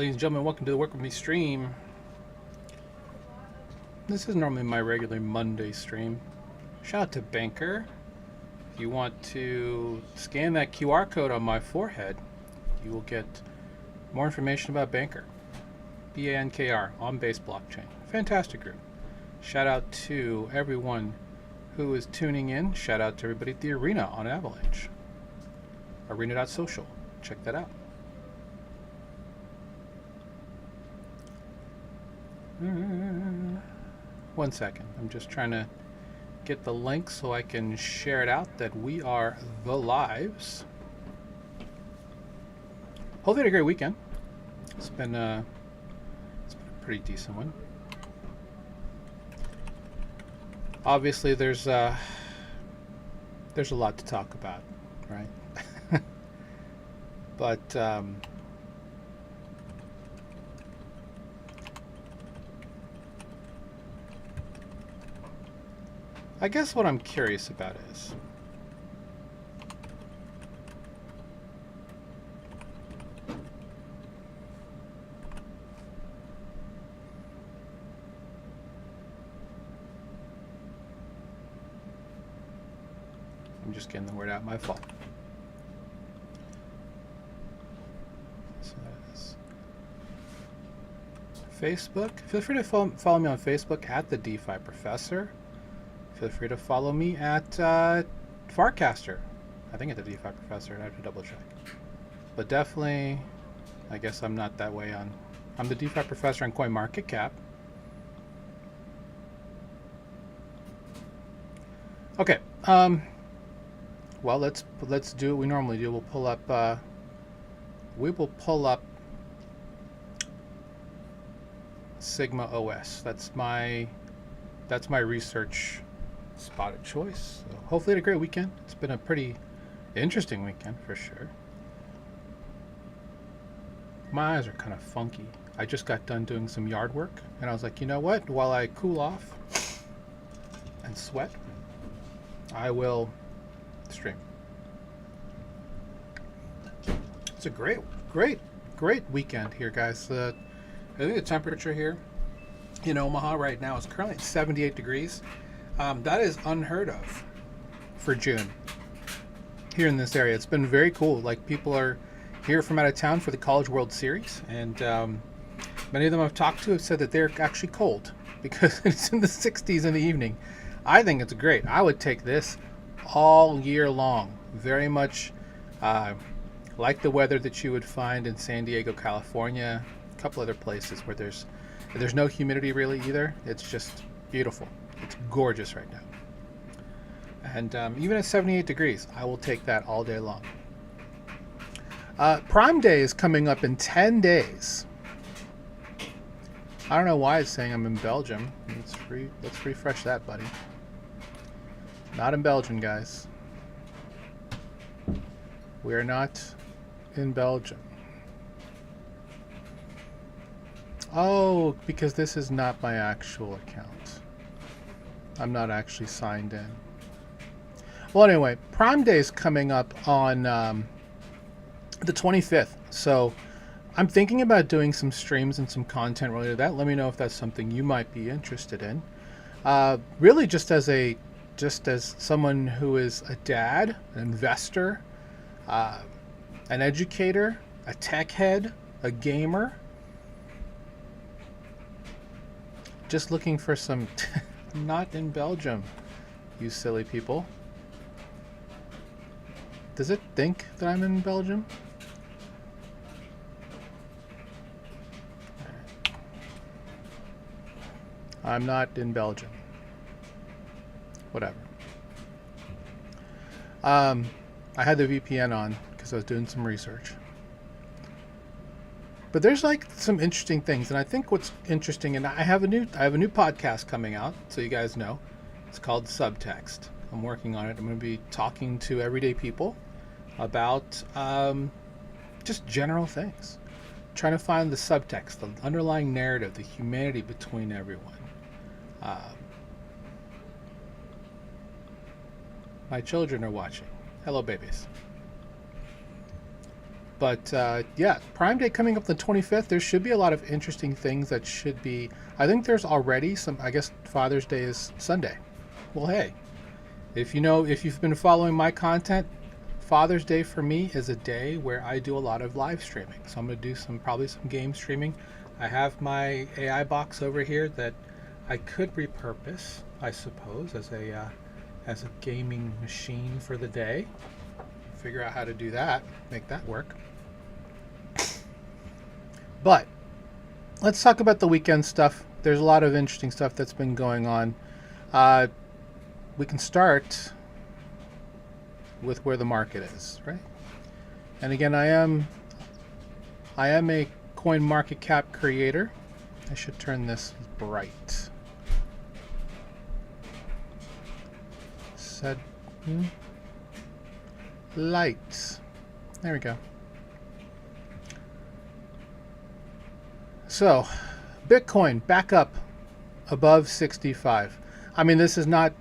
Ladies and gentlemen, welcome to the Work With Me stream. This is normally my regular Monday stream. Shout out to Bankr. If you want to scan that QR code on my forehead, you will get more information about Bankr. Bankr, on base blockchain. Fantastic group. Shout out to everyone who is tuning in. Shout out to everybody at the Arena on Avalanche. Arena.social. Check that out. One second. I'm just trying to get the link so I can share it out that we are the lives. Hopefully you had a great weekend. It's been a pretty decent one. Obviously there's a lot to talk about, right? But I guess what I'm curious about is I'm just getting the word out, my fault. So that is Facebook. Feel free to follow me on Facebook at the DeFi Professor. Feel free to follow me at Farcaster. I think at the DeFi Professor. I have to double check. But definitely, I guess I'm not that way on. I'm the DeFi Professor on CoinMarketCap. Okay. Well, let's do what we normally do. We'll pull up. We will pull up Sigma OS. That's my research spot of choice. So hopefully you had a great weekend. It's been a pretty interesting weekend for sure. My eyes are kind of funky. I just got done doing some yard work and I was like, you know what? While I cool off and sweat, I will stream. It's a great weekend here, guys. I think the temperature here in Omaha right now is currently at 78 degrees. That is unheard of for June here in this area. It's been very cool. Like, people are here from out of town for the College World Series, and many of them I've talked to have said that they're actually cold because it's in the 60s in the evening. I think it's great. I would take this all year long. Very much like the weather that you would find in San Diego, California, a couple other places where there's no humidity really either. It's just beautiful. It's gorgeous right now. And even at 78 degrees, I will take that all day long. Prime Day is coming up in 10 days. I don't know why it's saying I'm in Belgium. Let's refresh that, buddy. Not in Belgium, guys. We are not in Belgium. Oh, because this is not my actual account. I'm not actually signed in. Well, anyway, Prime Day is coming up on the 25th. So I'm thinking about doing some streams and some content related to that. Let me know if that's something you might be interested in. Really just as someone who is a dad, an investor, an educator, a tech head, a gamer. Just looking for some... Not in Belgium, you silly people. Does it think that I'm in Belgium? I'm not in Belgium. Whatever. I had the VPN on because I was doing some research. But there's like some interesting things, and I think what's interesting, and I have a new podcast coming out, so you guys know. It's called Subtext. I'm working on it. I'm going to be talking to everyday people about just general things, trying to find the subtext, the underlying narrative, the humanity between everyone. My children are watching. Hello, babies. But yeah, Prime Day coming up the 25th. There should be a lot of interesting things that should be. I think there's already some. I guess Father's Day is Sunday. Well, hey, if you've been following my content, Father's Day for me is a day where I do a lot of live streaming. So I'm going to do probably some game streaming. I have my AI box over here that I could repurpose, I suppose, as a gaming machine for the day. Figure out how to do that, make that work. But let's talk about the weekend stuff. There's a lot of interesting stuff that's been going on. We can start with where the market is, right? And again, I am a coin market cap creator. I should turn this bright. Set lights. There we go. So, Bitcoin back up above 65. I mean, this is not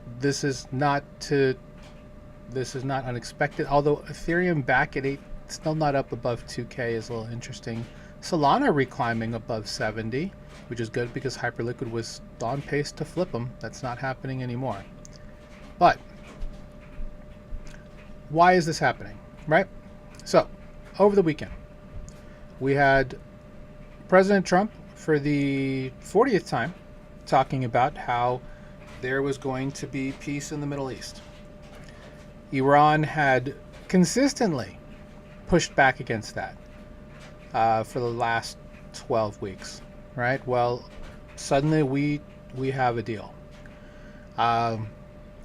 unexpected. Although Ethereum back at 8, still not up above 2K, is a little interesting. Solana reclimbing above 70, which is good because Hyperliquid was on pace to flip them. That's not happening anymore. But why is this happening, right? So, over the weekend, we had President Trump, for the 40th time, talking about how there was going to be peace in the Middle East. Iran had consistently pushed back against that for the last 12 weeks, right? Well, suddenly we have a deal.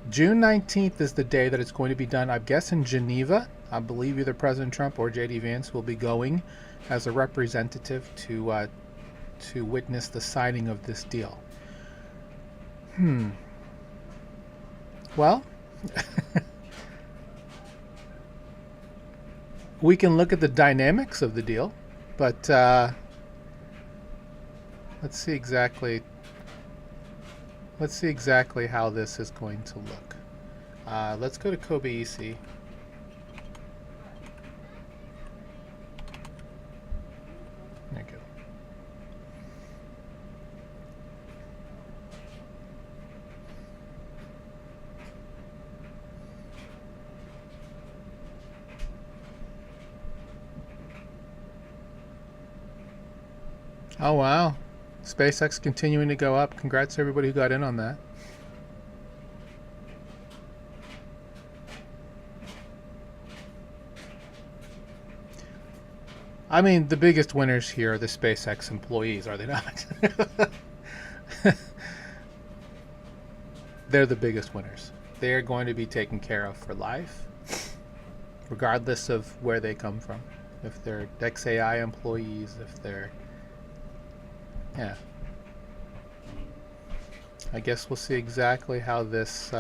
June 19th is the day that it's going to be done, I guess, in Geneva. I believe either President Trump or J.D. Vance will be going as a representative to witness the signing of this deal. Well, we can look at the dynamics of the deal, but let's see exactly how this is going to look. Let's go to Kobe EC. There you go. Oh wow. SpaceX continuing to go up. Congrats to everybody who got in on that. I mean, the biggest winners here are the SpaceX employees, are they not? They're the biggest winners. They're going to be taken care of for life, regardless of where they come from. If they're XAI employees, if they're... Yeah. I guess we'll see exactly how this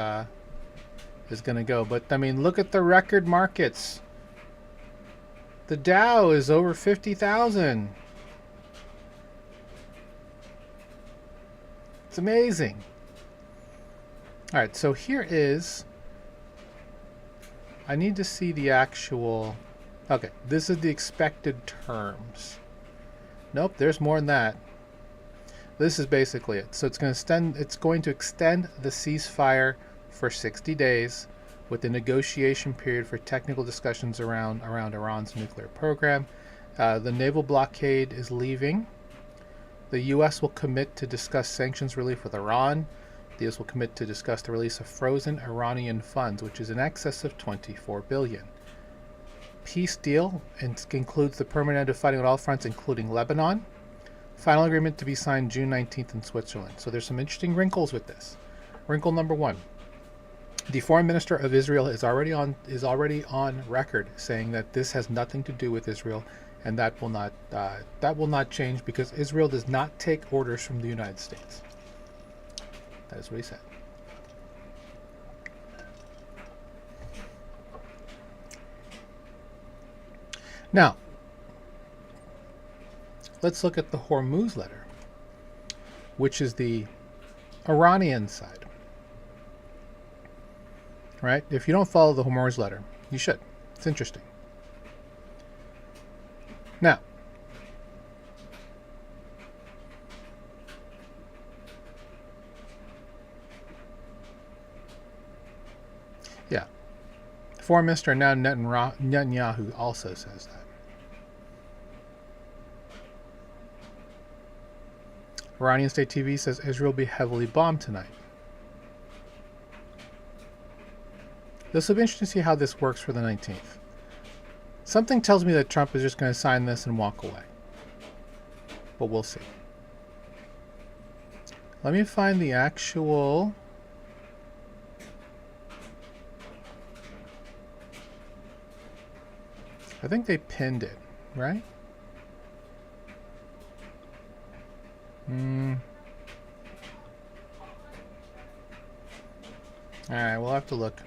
is going to go. But, I mean, look at the record markets. The Dow is over 50,000. It's amazing. All right, so here is... I need to see the actual... Okay, this is the expected terms. Nope, there's more than that. This is basically it. So it's going to extend the ceasefire for 60 days with the negotiation period for technical discussions around Iran's nuclear program. The naval blockade is leaving. The U.S. will commit to discuss sanctions relief with Iran. The U.S. will commit to discuss the release of frozen Iranian funds, which is in excess of $24 billion. Peace deal includes the permanent end of fighting on all fronts, including Lebanon. Final agreement to be signed June 19th in Switzerland. So there's some interesting wrinkles with this. Wrinkle number one. The foreign minister of Israel is already on record saying that this has nothing to do with Israel, and that will not change because Israel does not take orders from the United States. That is what he said. Now, let's look at the Hormuz letter, which is the Iranian side. Right? If you don't follow the Hormuz letter, you should. It's interesting. Now, yeah, Foreign Minister now Netanyahu also says that. Iranian state TV says Israel will be heavily bombed tonight. This will be interesting to see how this works for the 19th. Something tells me that Trump is just going to sign this and walk away. But we'll see. Let me find the actual... I think they pinned it, right? Alright, we'll have to look.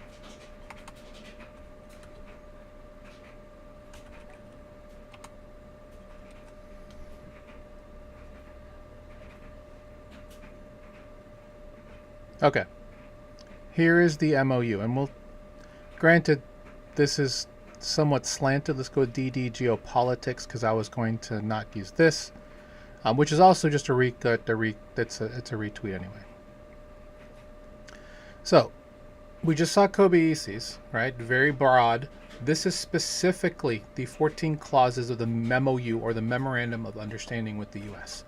Okay. Here is the MOU, and we'll... Granted, this is somewhat slanted. Let's go with DD Geopolitics, because I was going to not use this. Which is also just a it's a retweet anyway. So, we just saw Kobe Isis, right? Very broad. This is specifically the 14 clauses of the MOU, or the Memorandum of Understanding with the U.S.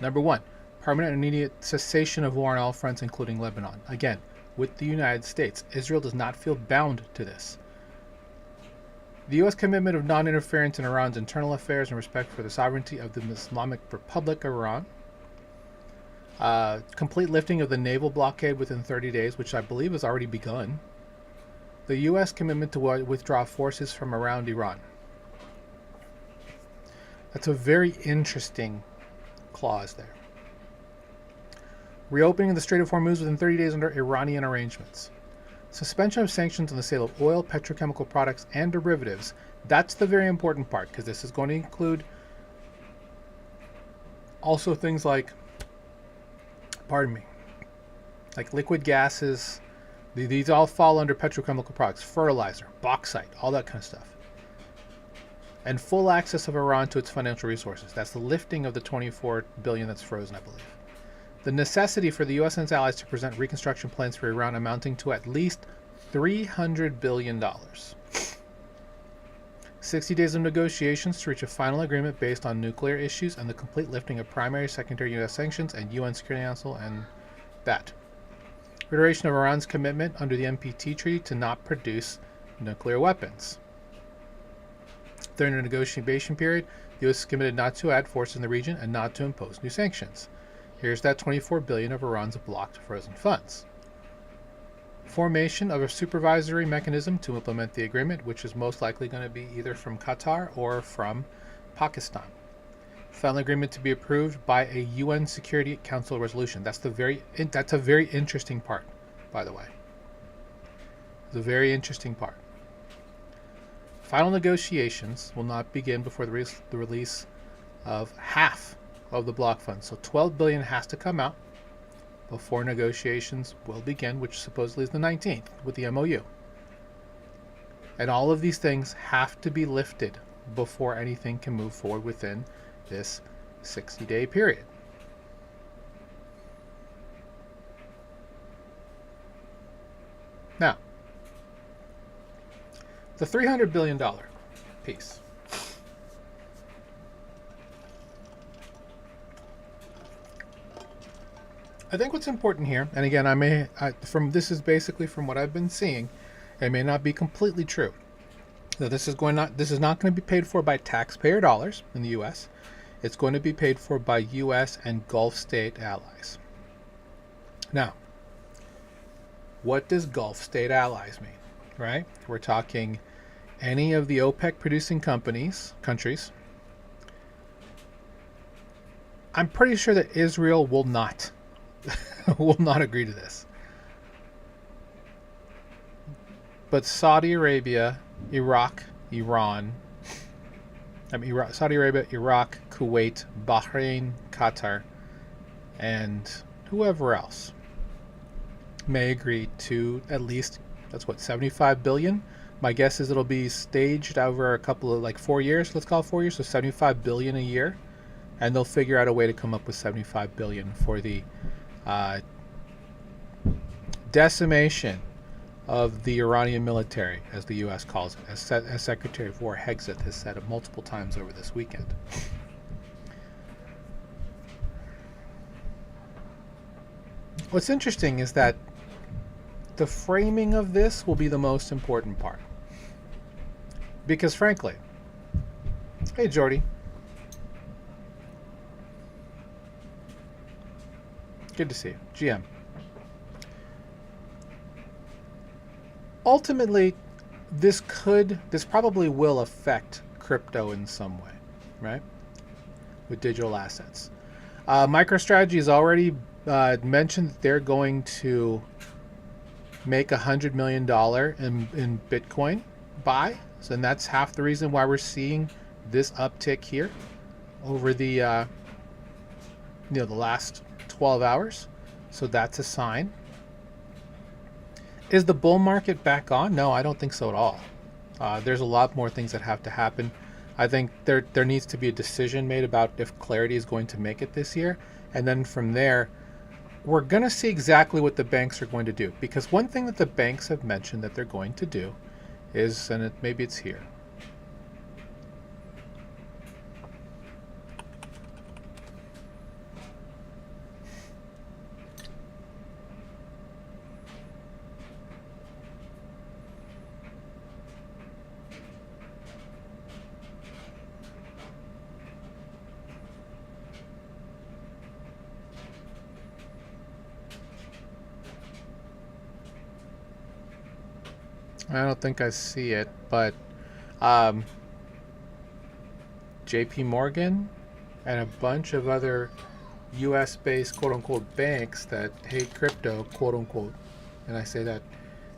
Number 1, permanent and immediate cessation of war on all fronts, including Lebanon. Again, with the United States, Israel does not feel bound to this. The U.S. commitment of non-interference in Iran's internal affairs and respect for the sovereignty of the Islamic Republic of Iran. Complete lifting of the naval blockade within 30 days, which I believe has already begun. The U.S. commitment to withdraw forces from around Iran. That's a very interesting clause there. Reopening of the Strait of Hormuz within 30 days under Iranian arrangements. Suspension of sanctions on the sale of oil, petrochemical products, and derivatives. That's the very important part, because this is going to include also things like, like liquid gases. These all fall under petrochemical products, fertilizer, bauxite, all that kind of stuff. And full access of Iran to its financial resources. That's the lifting of the $24 billion that's frozen, I believe. The necessity for the U.S. and its allies to present reconstruction plans for Iran amounting to at least $300 billion. 60 days of negotiations to reach a final agreement based on nuclear issues and the complete lifting of primary, secondary U.S. sanctions and UN Security Council and that. Reiteration of Iran's commitment under the NPT treaty to not produce nuclear weapons. During the negotiation period, the U.S. is committed not to add forces in the region and not to impose new sanctions. Here's that $24 billion of Iran's blocked frozen funds. Formation of a supervisory mechanism to implement the agreement, which is most likely going to be either from Qatar or from Pakistan. Final agreement to be approved by a UN Security Council resolution. That's a very interesting part, by the way. It's a very interesting part. Final negotiations will not begin before the release of half of the block funds. So $12 billion has to come out before negotiations will begin, which supposedly is the 19th with the MOU. And all of these things have to be lifted before anything can move forward within this 60-day period. Now, the $300 billion piece. I think what's important here, and again, this is basically from what I've been seeing, it may not be completely true. That this is not going to be paid for by taxpayer dollars in the U.S. It's going to be paid for by U.S. and Gulf state allies. Now, what does Gulf state allies mean? Right? We're talking any of the OPEC producing countries. I'm pretty sure that Israel will not agree to this. But Saudi Arabia, Saudi Arabia, Iraq, Kuwait, Bahrain, Qatar, and whoever else may agree to at least, that's what, $75 billion My guess is it'll be staged over a couple of, like, 4 years. Let's call it 4 years, so 75 billion a year, and they'll figure out a way to come up with 75 billion for the decimation of the Iranian military, as the U.S. calls it, as Secretary of War Hegseth has said it multiple times over this weekend. What's interesting is that the framing of this will be the most important part. Because frankly, hey Jordy, good to see you, GM. Ultimately, this probably will affect crypto in some way, right? With digital assets. MicroStrategy has already mentioned that they're going to make $100 million in Bitcoin buy. So, and that's half the reason why we're seeing this uptick here over the the last 12 hours. So that's a sign. Is the bull market back on? No, I don't think so at all. There's a lot more things that have to happen. I think there needs to be a decision made about if Clarity is going to make it this year. And then from there, we're going to see exactly what the banks are going to do. Because one thing that the banks have mentioned that they're going to do is, and maybe it's here. I don't think I see it, but JP Morgan and a bunch of other US-based quote-unquote banks that hate crypto, quote-unquote, and I say that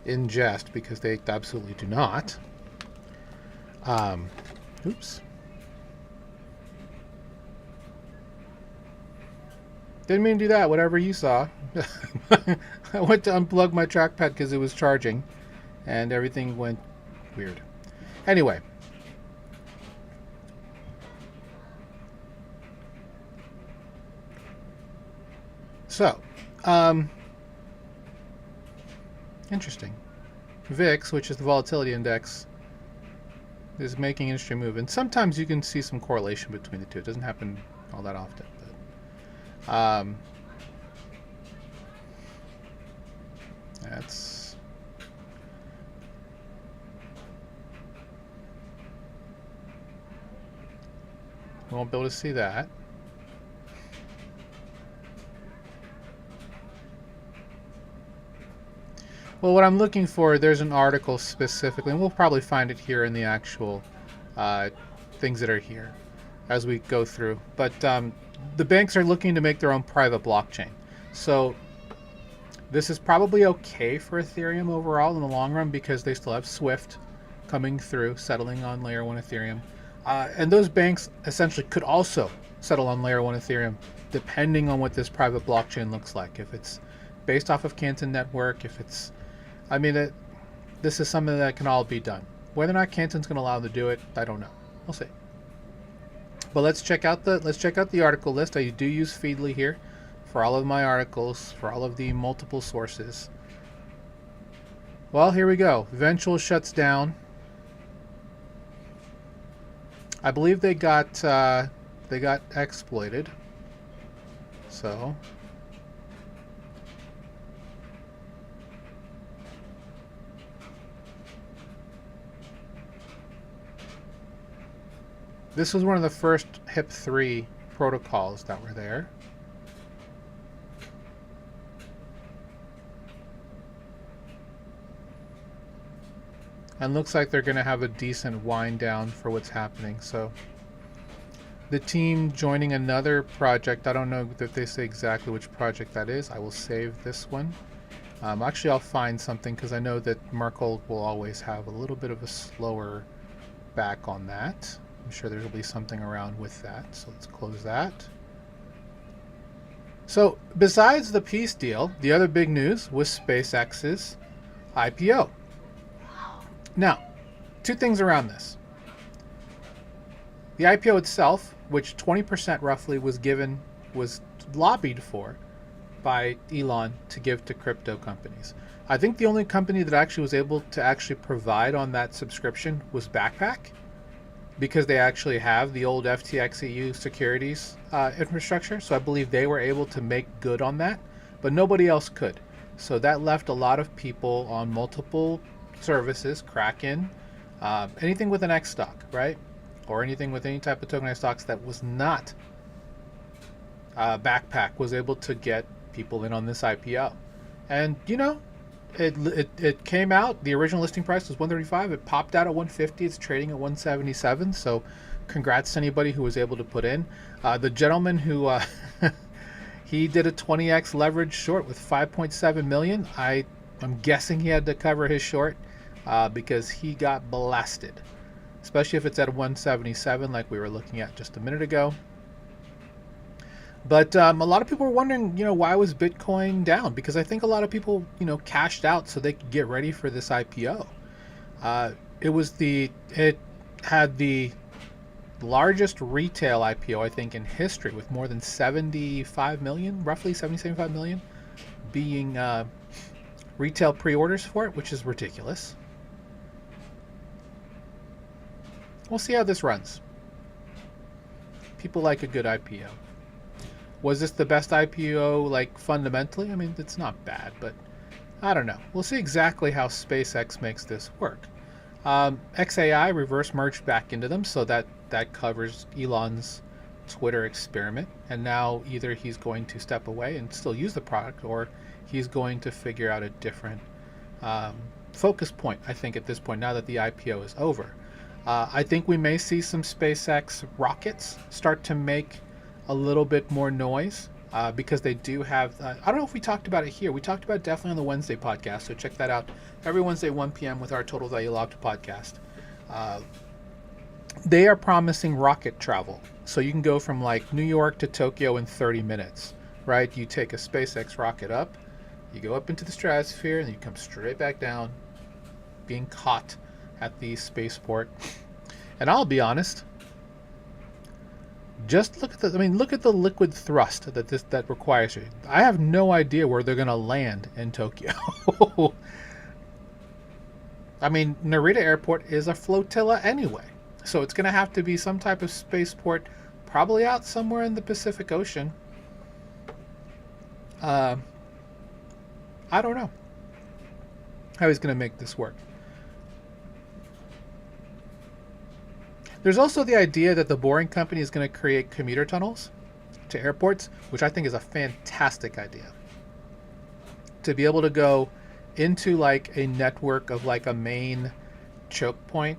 in jest because they absolutely do not. Oops. Didn't mean to do that, whatever you saw. I went to unplug my trackpad because it was charging. And everything went weird. Anyway. So, interesting. VIX, which is the volatility index, is making an interesting move. And sometimes you can see some correlation between the two. It doesn't happen all that often. But, that's... We won't be able to see that. Well, what I'm looking for, there's an article specifically, and we'll probably find it here in the actual things that are here as we go through. But the banks are looking to make their own private blockchain. So this is probably okay for Ethereum overall in the long run because they still have Swift coming through, settling on layer 1 Ethereum. And those banks essentially could also settle on layer 1 Ethereum, depending on what this private blockchain looks like. If it's based off of Canton Network, if it's, I mean, this is something that can all be done. Whether or not Canton's going to allow them to do it, I don't know. We'll see. But let's check out the article list. I do use Feedly here for all of my articles, for all of the multiple sources. Well, here we go. Eventual shuts down. I believe they got exploited. So this was one of the first HIP-3 protocols that were there. And looks like they're going to have a decent wind down for what's happening. So the team joining another project, I don't know if they say exactly which project that is. I will save this one. Actually, I'll find something because I know that Merkle will always have a little bit of a slower back on that. I'm sure there will be something around with that. So let's close that. So besides the peace deal, the other big news was SpaceX's IPO. Now, two things around this. The IPO itself, which 20% roughly was lobbied for by Elon to give to crypto companies. I think the only company that actually was able to actually provide on that subscription was Bankr, because they actually have the old FTX EU securities infrastructure. So I believe they were able to make good on that, but nobody else could. So that left a lot of people on multiple services, Kraken, anything with an X stock, right? Or anything with any type of tokenized stocks that was not Bankr was able to get people in on this IPO. And, you know, it came out, the original listing price was 135, it popped out at 150, it's trading at 177, so congrats to anybody who was able to put in. The gentleman who, he did a 20x leverage short with 5.7 million. I'm guessing he had to cover his short because he got blasted, especially if it's at 177 like we were looking at just a minute ago. But a lot of people were wondering, you know, why was Bitcoin down? Because I think a lot of people, you know, cashed out so they could get ready for this IPO. It had the largest retail IPO, I think, in history, with more than 75 million, roughly 75 million, being retail pre-orders for it, which is ridiculous. We'll see how this runs. People like a good IPO. Was this the best IPO, like, fundamentally? I mean, it's not bad, but I don't know. We'll see exactly how SpaceX makes this work. XAI reverse merged back into them, so that covers Elon's Twitter experiment. And now either he's going to step away and still use the product, or he's going to figure out a different focus point, I think, at this point, now that the IPO is over. I think we may see some SpaceX rockets start to make a little bit more noise because they do have, I don't know if we talked about it here. We talked about it definitely on the Wednesday podcast, so check that out every Wednesday, 1 p.m. with our Total Value Locked podcast. They are promising rocket travel. So you can go from like New York to Tokyo in 30 minutes, right? You take a SpaceX rocket up, you go up into the stratosphere, and you come straight back down, being caught at the spaceport. And I'll be honest, just look at the liquid thrust that requires you. I have no idea where they're going to land in Tokyo. I mean, Narita Airport is a flotilla anyway, so it's going to have to be some type of spaceport, probably out somewhere in the Pacific Ocean. I don't know how he's going to make this work. There's also the idea that the Boring Company is going to create commuter tunnels to airports, which I think is a fantastic idea. To be able to go into like a network of like a main choke point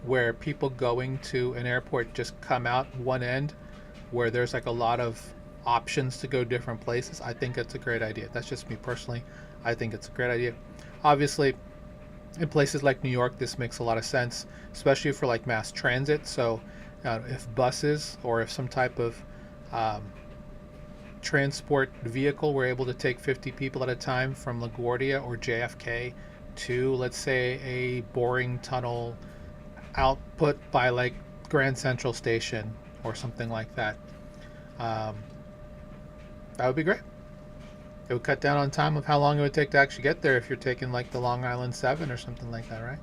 where people going to an airport just come out one end, where there's like a lot of options to go different places. I think that's a great idea. That's just me personally. I think it's a great idea. Obviously, in places like New York, this makes a lot of sense, especially for like mass transit. So if buses or if some type of transport vehicle were able to take 50 people at a time from LaGuardia or JFK to, let's say, a boring tunnel output by like Grand Central Station or something like that, that would be great. It would cut down on time of how long it would take to actually get there if you're taking like the Long Island 7 or something like that, right?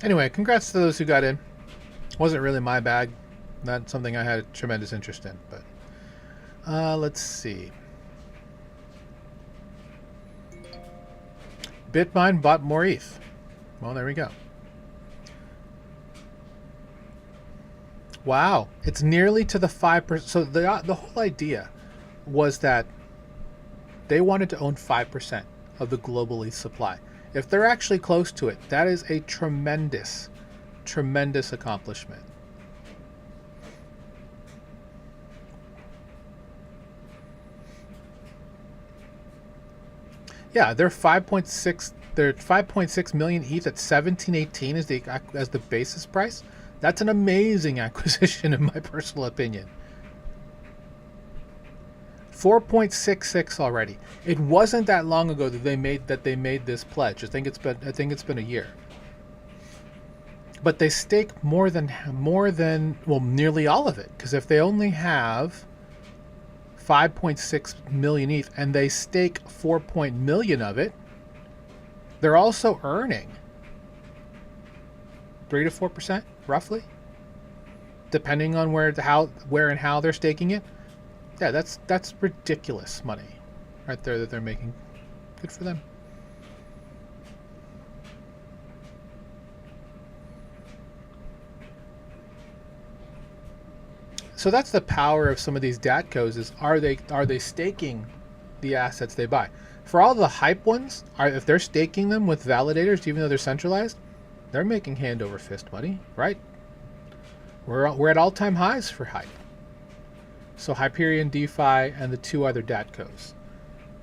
Anyway, congrats to those who got in. Wasn't really my bag. Not something I had a tremendous interest in, but let's see. Bitmine bought more ETH. Well, there we go. Wow, it's nearly to the 5%. So the whole idea was that they wanted to own 5% of the global ETH supply. If they're actually close to it, that is a tremendous, tremendous accomplishment. Yeah, they're 5.6. They're 5.6 million ETH at 1718 as the basis price. That's an amazing acquisition, in my personal opinion. 4.66 already. It wasn't that long ago that they made this pledge. I think it's been a year. But they stake more than well, nearly all of it, because if they only have 5.6 million ETH and they stake 4 million of it, they're also earning 3 to 4% roughly, depending on where and how they're staking it. Yeah, that's ridiculous money right there that they're making. Good for them. So that's the power of some of these DATCOs, is are they staking the assets they buy? For all the hype ones, if they're staking them with validators, even though they're centralized, they're making hand over fist money, right? We're at all-time highs for hype. So Hyperion, DeFi, and the two other DATCOs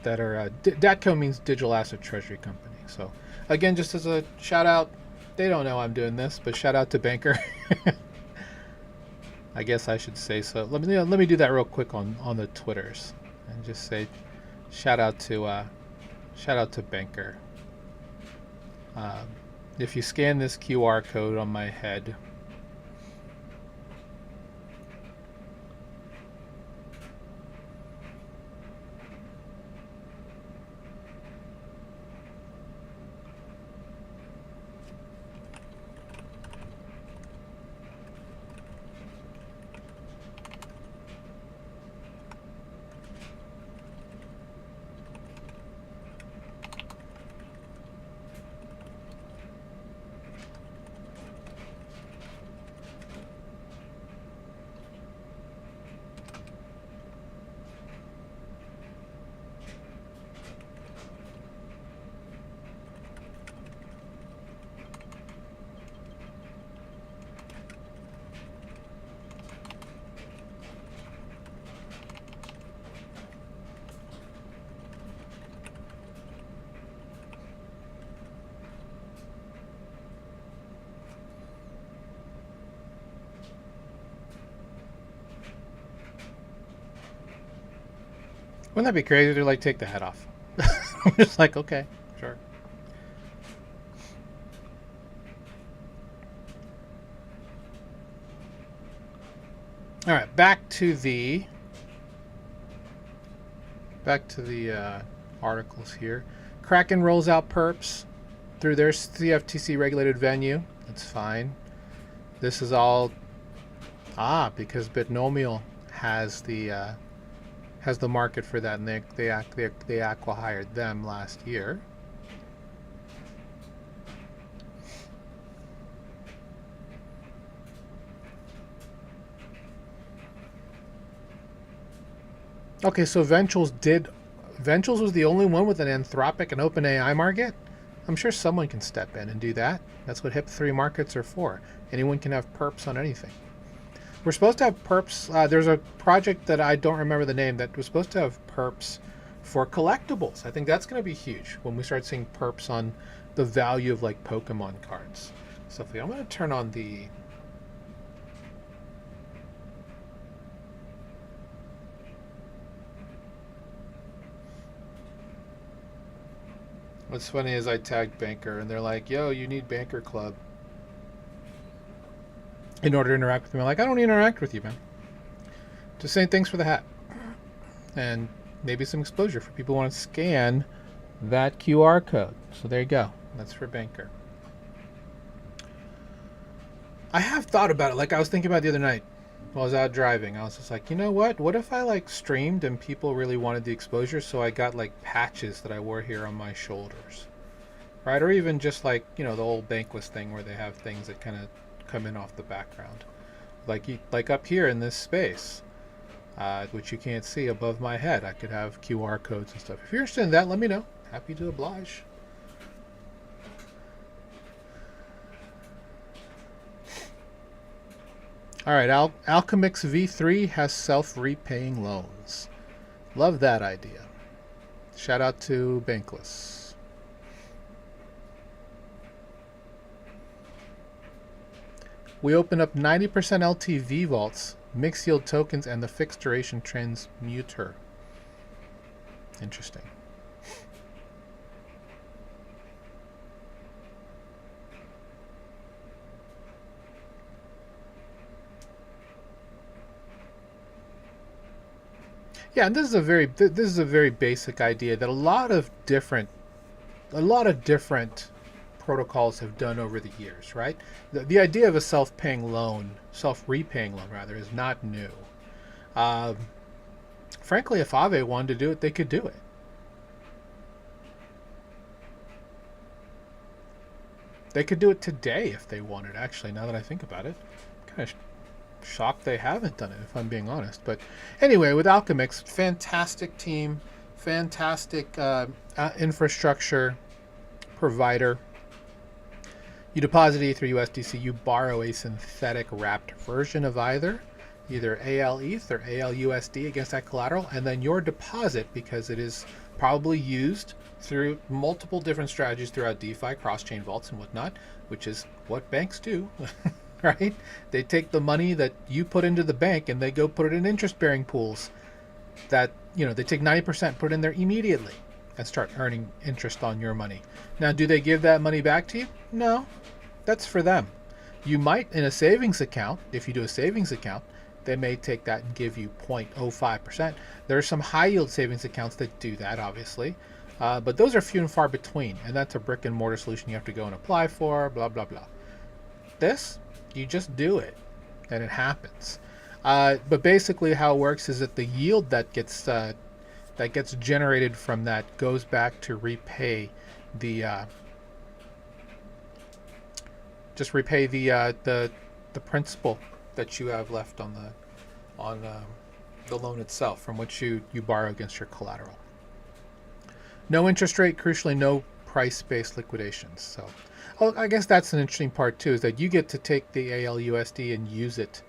that are DATCO means Digital Asset Treasury Company. So again, just as a shout out, they don't know I'm doing this, but shout out to Bankr. I guess I should say so. Let me do that real quick on the Twitters and just say shout out to Bankr. If you scan this QR code on my head, wouldn't that be crazy to like take the head off? I'm just like, okay, sure. All right, back to the articles here. Kraken rolls out perps through their CFTC regulated venue. That's fine. This is all because Bitnomial has the market for that, and they acqui-hired them last year. Okay, so Ventures was the only one with an Anthropic and OpenAI market. I'm sure someone can step in and do that. That's what HIP-3 markets are for. Anyone can have perps on anything. We're supposed to have perps. There's a project that I don't remember the name that was supposed to have perps for collectibles. I think that's going to be huge when we start seeing perps on the value of like Pokemon cards. So I'm going to turn on the... What's funny is I tagged Bankr and they're like, yo, you need Bankr Club in order to interact with me. I'm like, I don't interact with you, man. Just saying thanks for the hat. And maybe some exposure for people who want to scan that QR code. So there you go. That's for Bankr. I have thought about it. Like I was thinking about it the other night while I was out driving. I was just like, you know what? What if I like streamed and people really wanted the exposure, so I got like patches that I wore here on my shoulders, right? Or even just like, you know, the old Bankless thing where they have things that kind of come in off the background, like up here in this space, which you can't see above my head. I could have QR codes and stuff. If you're interested in that, let me know. Happy to oblige. All right, Alchemix V3 has self-repaying loans. Love that idea. Shout out to Bankless. We open up 90% LTV vaults, mixed yield tokens, and the fixed duration transmuter. Interesting. Yeah, and this is a very basic idea that a lot of different protocols have done over the years, right? The idea of a self-repaying loan rather, is not new. Um, Frankly, if Aave wanted to do it, they could do it. They could do it today if they wanted, actually, now that I think about it. Kind of shocked they haven't done it, if I'm being honest. But anyway, with Alchemix, fantastic team, fantastic infrastructure provider. You deposit Ether USDC, you borrow a synthetic wrapped version of either AL ETH or AL USD against that collateral, and then your deposit, because it is probably used through multiple different strategies throughout DeFi, cross-chain vaults and whatnot, which is what banks do, right? They take the money that you put into the bank and they go put it in interest-bearing pools that, they take 90%, put it in there immediately and start earning interest on your money. Now, do they give that money back to you? No, that's for them. You might, in a savings account, if you do a savings account, they may take that and give you 0.05%. There are some high yield savings accounts that do that, obviously, but those are few and far between, and that's a brick and mortar solution you have to go and apply for, blah, blah, blah. This, you just do it, and it happens. But basically how it works is that the yield that gets generated from that goes back to repay the the principal that you have left on the loan itself, from which you borrow against your collateral. No interest rate, crucially no price-based liquidations. So, I guess that's an interesting part too, is that you get to take the ALUSD and use it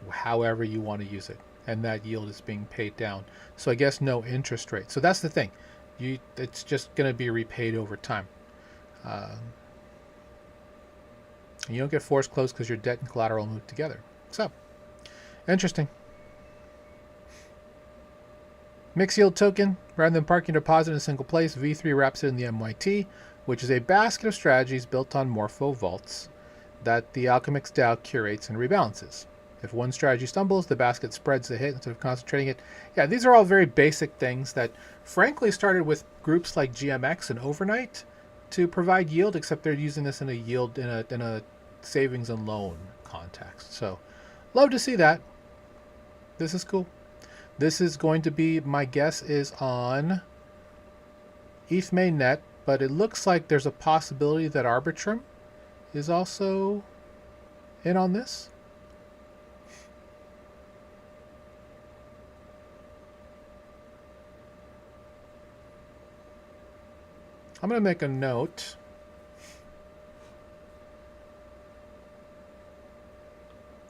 however you want to use it, and that yield is being paid down. So I guess no interest rate. So that's the thing. It's just going to be repaid over time. You don't get forced close because your debt and collateral move together. So, interesting. Mixed yield token, rather than parking deposit in a single place, V3 wraps it in the MYT, which is a basket of strategies built on Morpho vaults that the Alchemix DAO curates and rebalances. If one strategy stumbles, the basket spreads the hit instead of concentrating it. Yeah, these are all very basic things that frankly started with groups like GMX and Overnight to provide yield, except they're using this in a yield in a savings and loan context. So love to see that. This is cool. This is going to be, my guess is on ETH mainnet, but it looks like there's a possibility that Arbitrum is also in on this. I'm going to make a note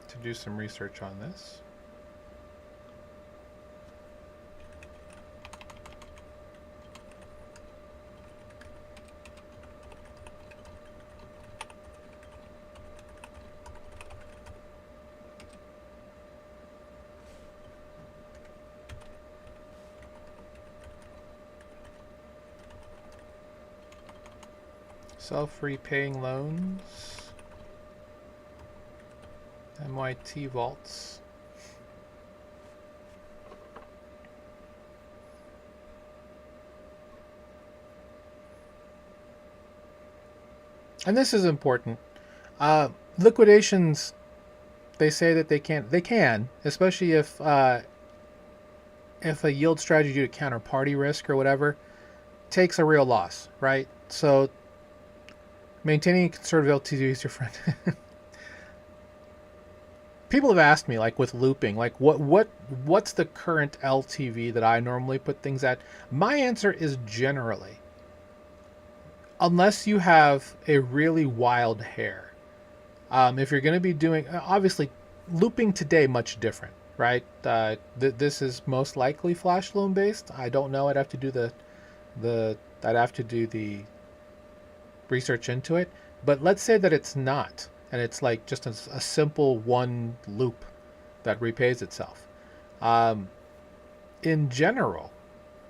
to do some research on this. Self-repaying loans, MYT vaults. And this is important. Liquidations, they say that they can, especially if a yield strategy due to counterparty risk or whatever takes a real loss, right? So maintaining a conservative LTV is your friend. People have asked me, like with looping, like what's the current LTV that I normally put things at? My answer is generally, unless you have a really wild hair. If you're going to be doing, obviously, looping today much different, right? This is most likely flash loan based. I don't know. I'd have to do the research into it. But let's say that it's not, and it's like just a simple one loop that repays itself. In general,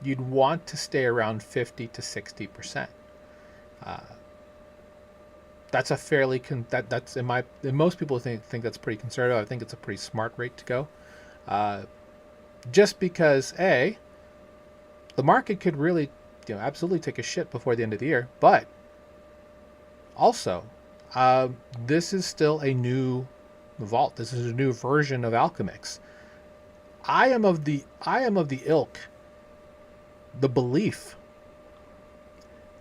you'd want to stay around 50 to 60%. That's a fairly that's in most people think that's pretty conservative. I think it's a pretty smart rate to go. Just because the market could really, absolutely take a shit before the end of the year, but also, this is still a new vault. This is a new version of Alchemix. I am of the ilk, the belief,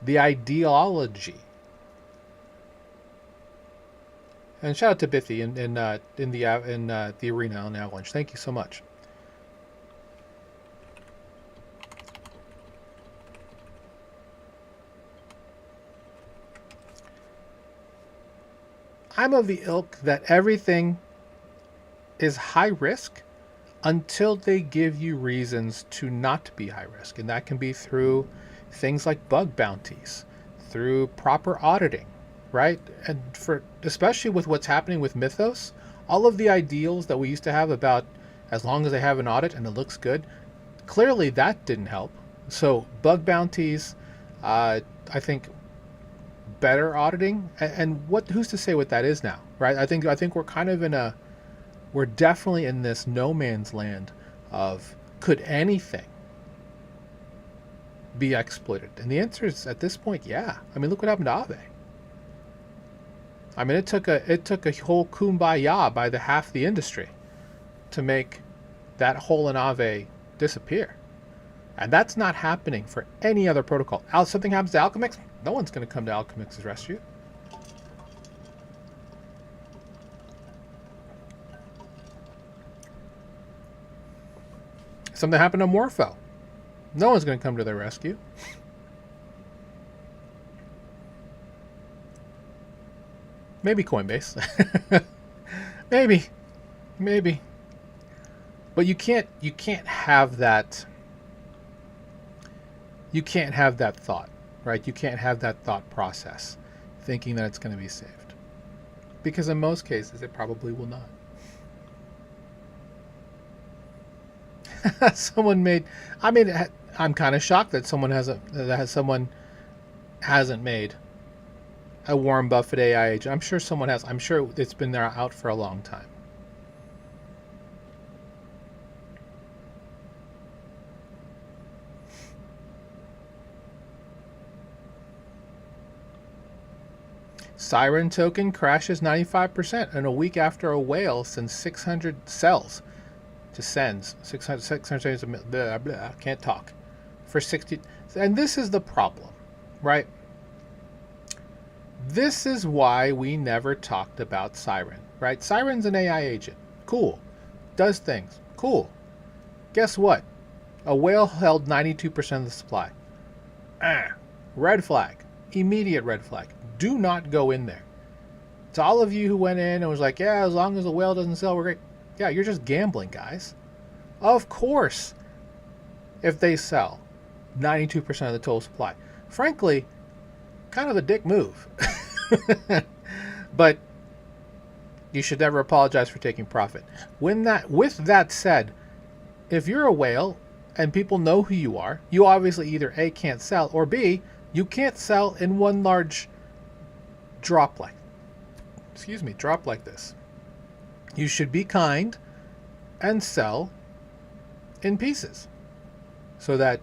the ideology. And shout out to Biffy in the arena on Avalanche. Thank you so much. I'm of the ilk that everything is high risk until they give you reasons to not be high risk. And that can be through things like bug bounties, through proper auditing, right? And especially with what's happening with Mythos, all of the ideals that we used to have about as long as they have an audit and it looks good, clearly that didn't help. So bug bounties, I think better auditing, and who's to say what that is now, right? I think we're kind of we're definitely in this no man's land of could anything be exploited? And the answer is at this point, yeah. I mean, look what happened to Aave. I mean, it took a whole kumbaya by the half the industry to make that hole in Aave disappear. And that's not happening for any other protocol. Something happens to Alchemix, no one's going to come to Alchemix's rescue. Something happened to Morpho, no one's going to come to their rescue. Maybe Coinbase. maybe. But you can't have that. You can't have that thought, right? You can't have that thought process thinking that it's going to be saved. Because in most cases, it probably will not. I'm kind of shocked that someone hasn't made a Warren Buffett AI agent. I'm sure someone has. I'm sure it's been there out for a long time. Siren token crashes 95% in a week after a whale sends 600 cells to sends 600 blah, blah, can't talk for 60. And this is the problem, right? This is why we never talked about Siren, right? Siren's an AI agent. Cool. Does things. Cool. Guess what? A whale held 92% of the supply. Red flag. Immediate red flag. Do not go in there. To all of you who went in and was like, yeah, as long as the whale doesn't sell, we're great. Yeah, you're just gambling, guys. Of course, if they sell 92% of the total supply. Frankly, kind of a dick move. But you should never apologize for taking profit. With that said, if you're a whale and people know who you are, you obviously either A, can't sell, or B, you can't sell in one large drop like this. You should be kind and sell in pieces so that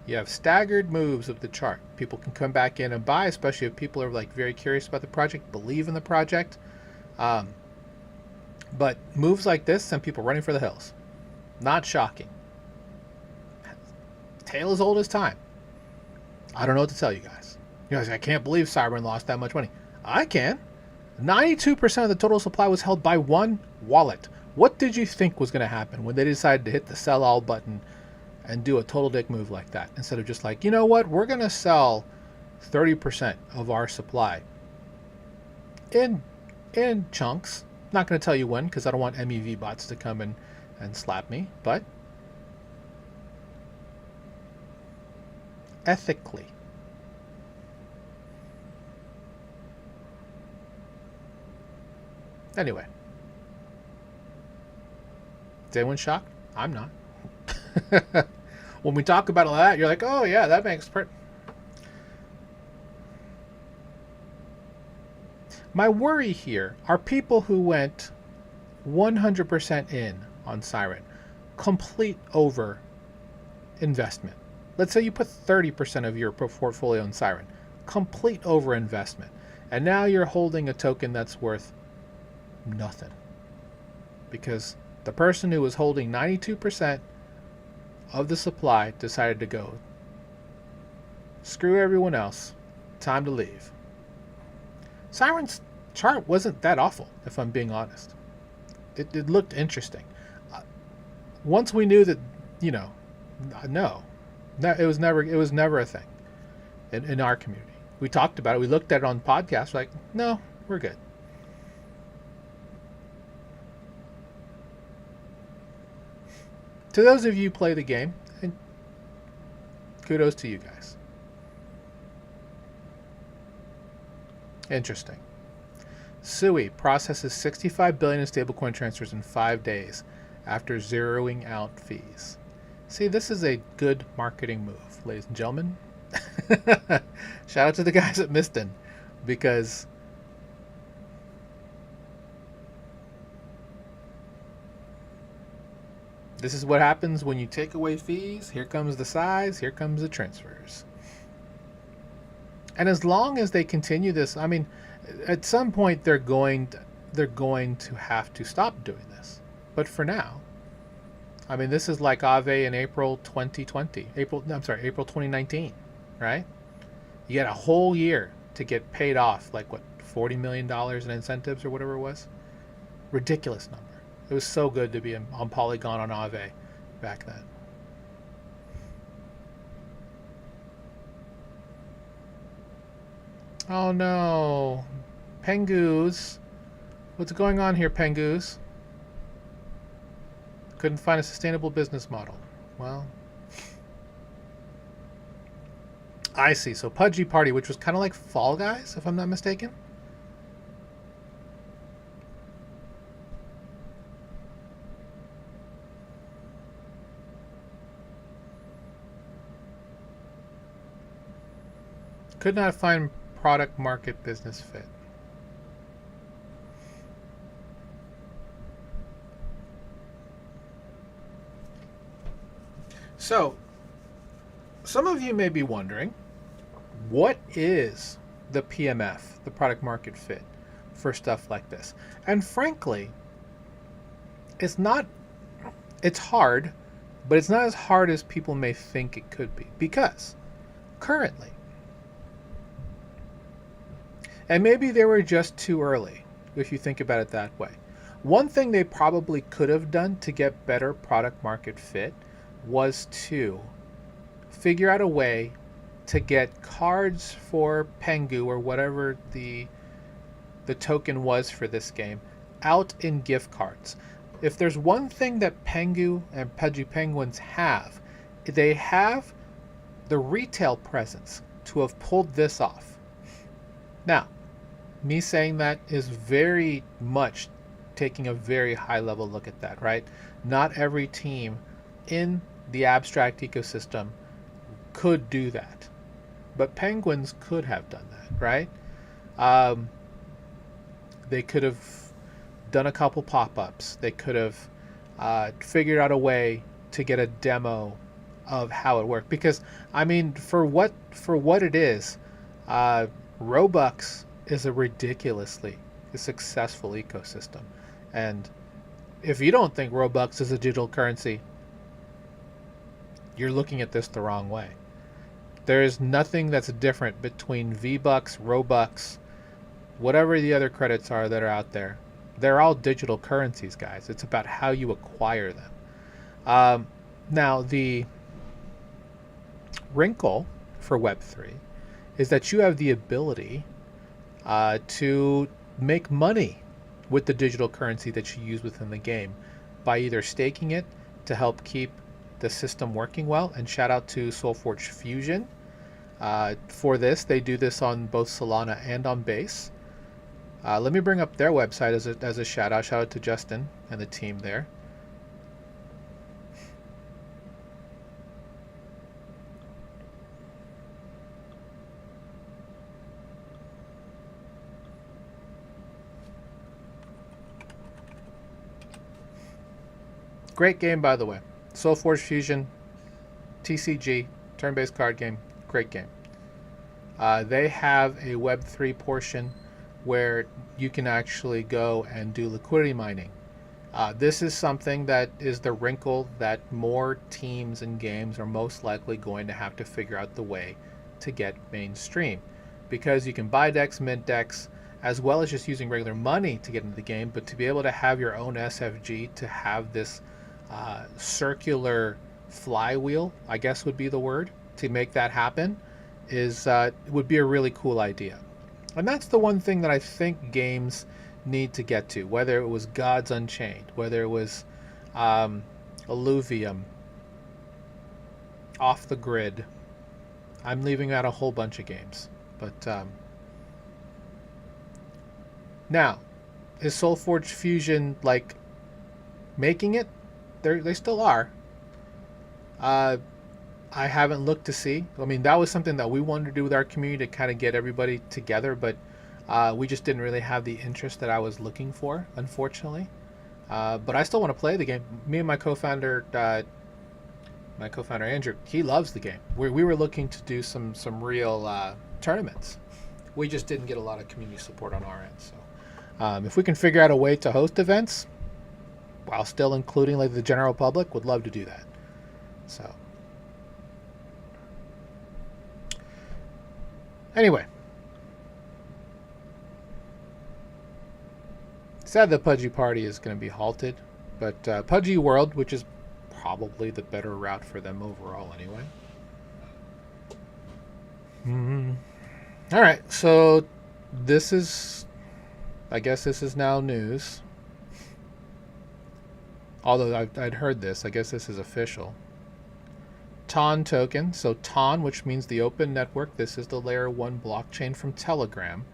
you have staggered moves of the chart. People can come back in and buy, especially if people are like very curious about the project, believe in the project. But moves like this send people running for the hills. Not shocking. Tale as old as time. I don't know what to tell you guys. You guys, I can't believe Siren lost that much money. I can. 92% of the total supply was held by one wallet. What did you think was going to happen when they decided to hit the sell all button and do a total dick move like that? Instead of just like, you know what, we're going to sell 30% of our supply in chunks. Not going to tell you when because I don't want MEV bots to come and slap me, but ethically. Anyway, is anyone shocked? I'm not. When we talk about all that, you're like, oh yeah, that makes My worry here are people who went 100% in on Siren, complete over investment. Let's say you put 30% of your portfolio in Siren, complete over investment, and now you're holding a token that's worth nothing because the person who was holding 92% of the supply decided to go. Screw everyone else. Time to leave. Siren's chart wasn't that awful, if I'm being honest. It looked interesting. Once we knew that, no, it was never a thing in our community. We talked about it. We looked at it on podcasts. We're like, no, we're good. To those of you who play the game, and kudos to you guys. Interesting. Sui processes 65 billion in stablecoin transfers in 5 days after zeroing out fees. See, this is a good marketing move, ladies and gentlemen. Shout out to the guys at Miston, because this is what happens when you take away fees. Here comes the size, here comes the transfers. And as long as they continue this, I mean, at some point they're going to have to stop doing this. But for now, I mean, this is like Aave in April 2020. April 2019, right? You had a whole year to get paid off, like what, $40 million in incentives or whatever it was? Ridiculous number. It was so good to be on Polygon on Aave back then. Oh no. Pengoose. What's going on here, Pengoose? Couldn't find a sustainable business model. Well, I see. So Pudgy Party, which was kind of like Fall Guys, if I'm not mistaken. Could not find product market business fit. So, some of you may be wondering, what is the PMF, the product market fit, for stuff like this? And frankly, it's hard, but it's not as hard as people may think it could be. Because currently, and maybe they were just too early, if you think about it that way. One thing they probably could have done to get better product market fit was to figure out a way to get cards for Pengu, or whatever the token was for this game, out in gift cards. If there's one thing that Pengu and Pudgy Penguins have, they have the retail presence to have pulled this off. Now, me saying that is very much taking a very high level look at that, right? Not every team in the abstract ecosystem could do that, but Penguins could have done that, right? They could have done a couple pop-ups. They could have figured out a way to get a demo of how it worked, because I mean, for what it is, Robux is a ridiculously successful ecosystem, and if you don't think Robux is a digital currency, you're looking at this the wrong way. There is nothing that's different between V-Bucks, Robux, whatever the other credits are that are out there. They're all digital currencies, guys. It's about how you acquire them. Now, the wrinkle for Web3 is that you have the ability to make money with the digital currency that you use within the game by either staking it to help keep the system working well. And shout out to SoulForge Fusion for this. They do this on both Solana and on Base. Let me bring up their website as a shout out. Shout out to Justin and the team there. Great game, by the way. SoulForge Fusion, TCG, turn-based card game. Great game. They have a Web3 portion where you can actually go and do liquidity mining. This is something that is the wrinkle that more teams and games are most likely going to have to figure out the way to get mainstream. Because you can buy decks, mint decks, as well as just using regular money to get into the game, but to be able to have your own SFG, to have this circular flywheel, I guess would be the word, to make that happen, would be a really cool idea. And that's the one thing that I think games need to get to, whether it was Gods Unchained, whether it was Illuvium, Off the Grid. I'm leaving out a whole bunch of games. But now, is SoulForge Fusion like making it? They still are. I haven't looked to see. I mean, that was something that we wanted to do with our community to kind of get everybody together, but we just didn't really have the interest that I was looking for, unfortunately. But I still want to play the game. Me and my co-founder Andrew, he loves the game. We were looking to do some real tournaments. We just didn't get a lot of community support on our end. So if we can figure out a way to host events while still including like the general public, would love to do that. So anyway, sad the Pudgy Party is going to be halted, but Pudgy World, which is probably the better route for them overall anyway. All right, so this is, I guess this is now news. Although I'd heard this, I guess this is official. TON token, so TON, which means the open network. This is the layer 1 blockchain from Telegram.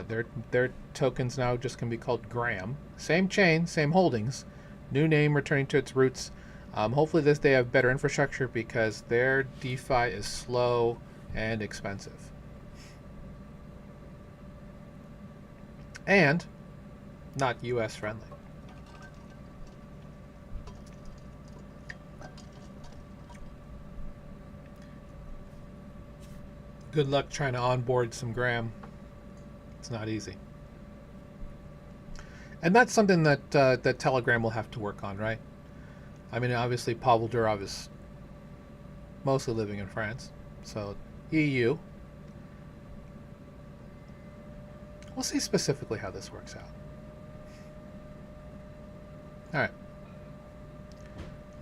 Their tokens now just can be called Gram. Same chain, same holdings. New name returning to its roots. Hopefully they have better infrastructure because their DeFi is slow and expensive. And not US friendly. Good luck trying to onboard some Gram. It's not easy. And that's something that that Telegram will have to work on, right? I mean, obviously Pavel Durov is mostly living in France, so EU. We'll see specifically how this works out. All right.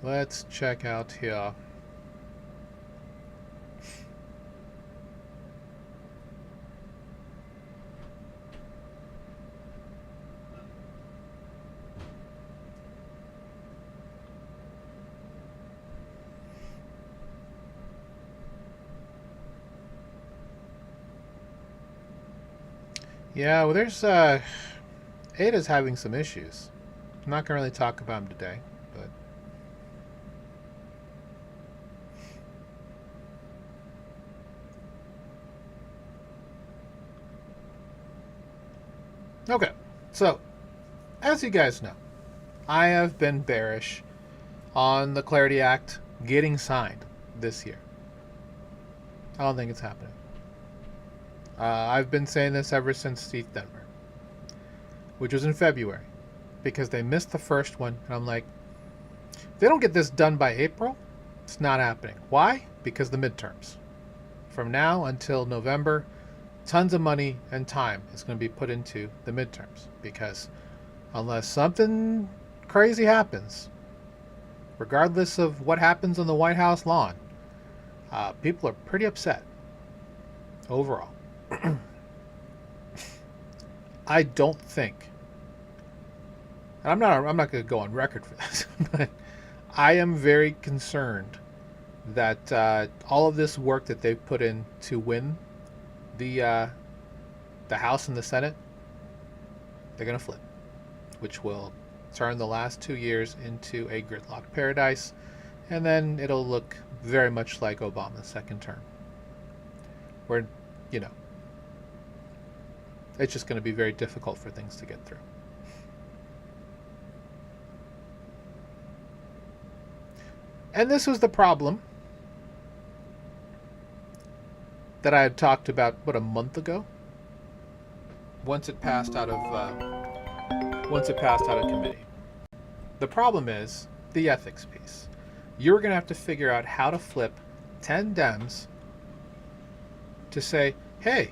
Let's check out here. Yeah, well, there's Ada's having some issues. I'm not gonna really talk about him today, but okay. So, as you guys know, I have been bearish on the Clarity Act getting signed this year. I don't think it's happening. I've been saying this ever since ETH Denver, which was in February, because they missed the first one, and I'm like, if they don't get this done by April, it's not happening. Why? Because the midterms. From now until November, tons of money and time is going to be put into the midterms, because unless something crazy happens, regardless of what happens on the White House lawn, people are pretty upset overall. I don't think, and I'm not going to go on record for this, but I am very concerned that all of this work that they've put in to win the House and the Senate They're going to flip, which will turn the last 2 years into a gridlock paradise, and then it'll look very much like Obama's second term, where, you know, it's just going to be very difficult for things to get through. And this was the problem that I had talked about, what, a month ago? Once it passed out of committee. The problem is the ethics piece. You're going to have to figure out how to flip 10 Dems to say, hey,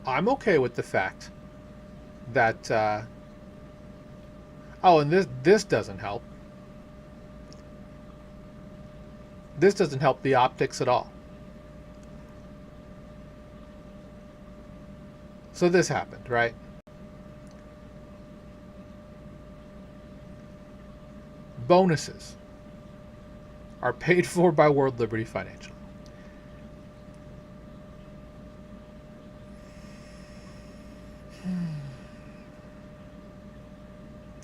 I'm okay with the fact that, oh, and this doesn't help. This doesn't help the optics at all. So this happened, right? Bonuses are paid for by World Liberty Financial.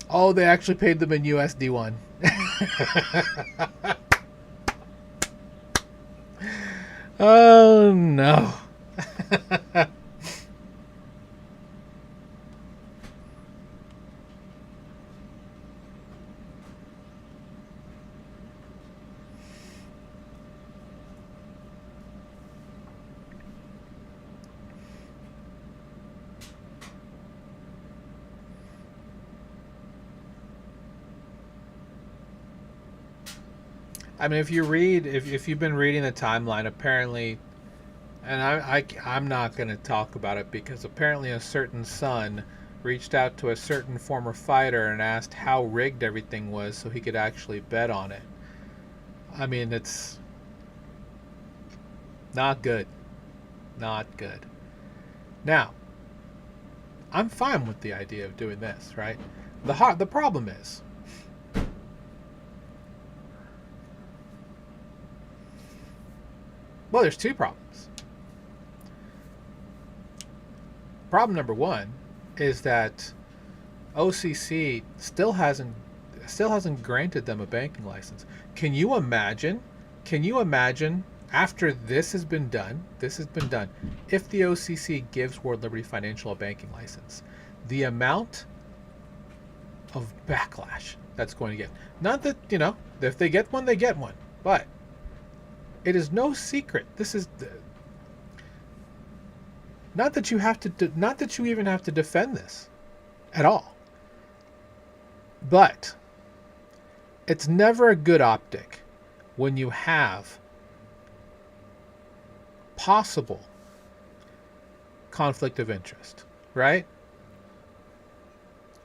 Oh, they actually paid them in USD1. Oh, no. I mean, if you've been reading the timeline, apparently, and I'm not going to talk about it because apparently a certain son reached out to a certain former fighter and asked how rigged everything was so he could actually bet on it. I mean, it's not good. Not good. Now, I'm fine with the idea of doing this, right? The problem is, well, there's two problems. Problem number one is that OCC still hasn't granted them a banking license. Can you imagine after this has been done, if the OCC gives World Liberty Financial a banking license, the amount of backlash that's going to get. Not that, you know, if they get one, they get one, but it is no secret. This is not that you even have to defend this at all. But it's never a good optic when you have possible conflict of interest, right?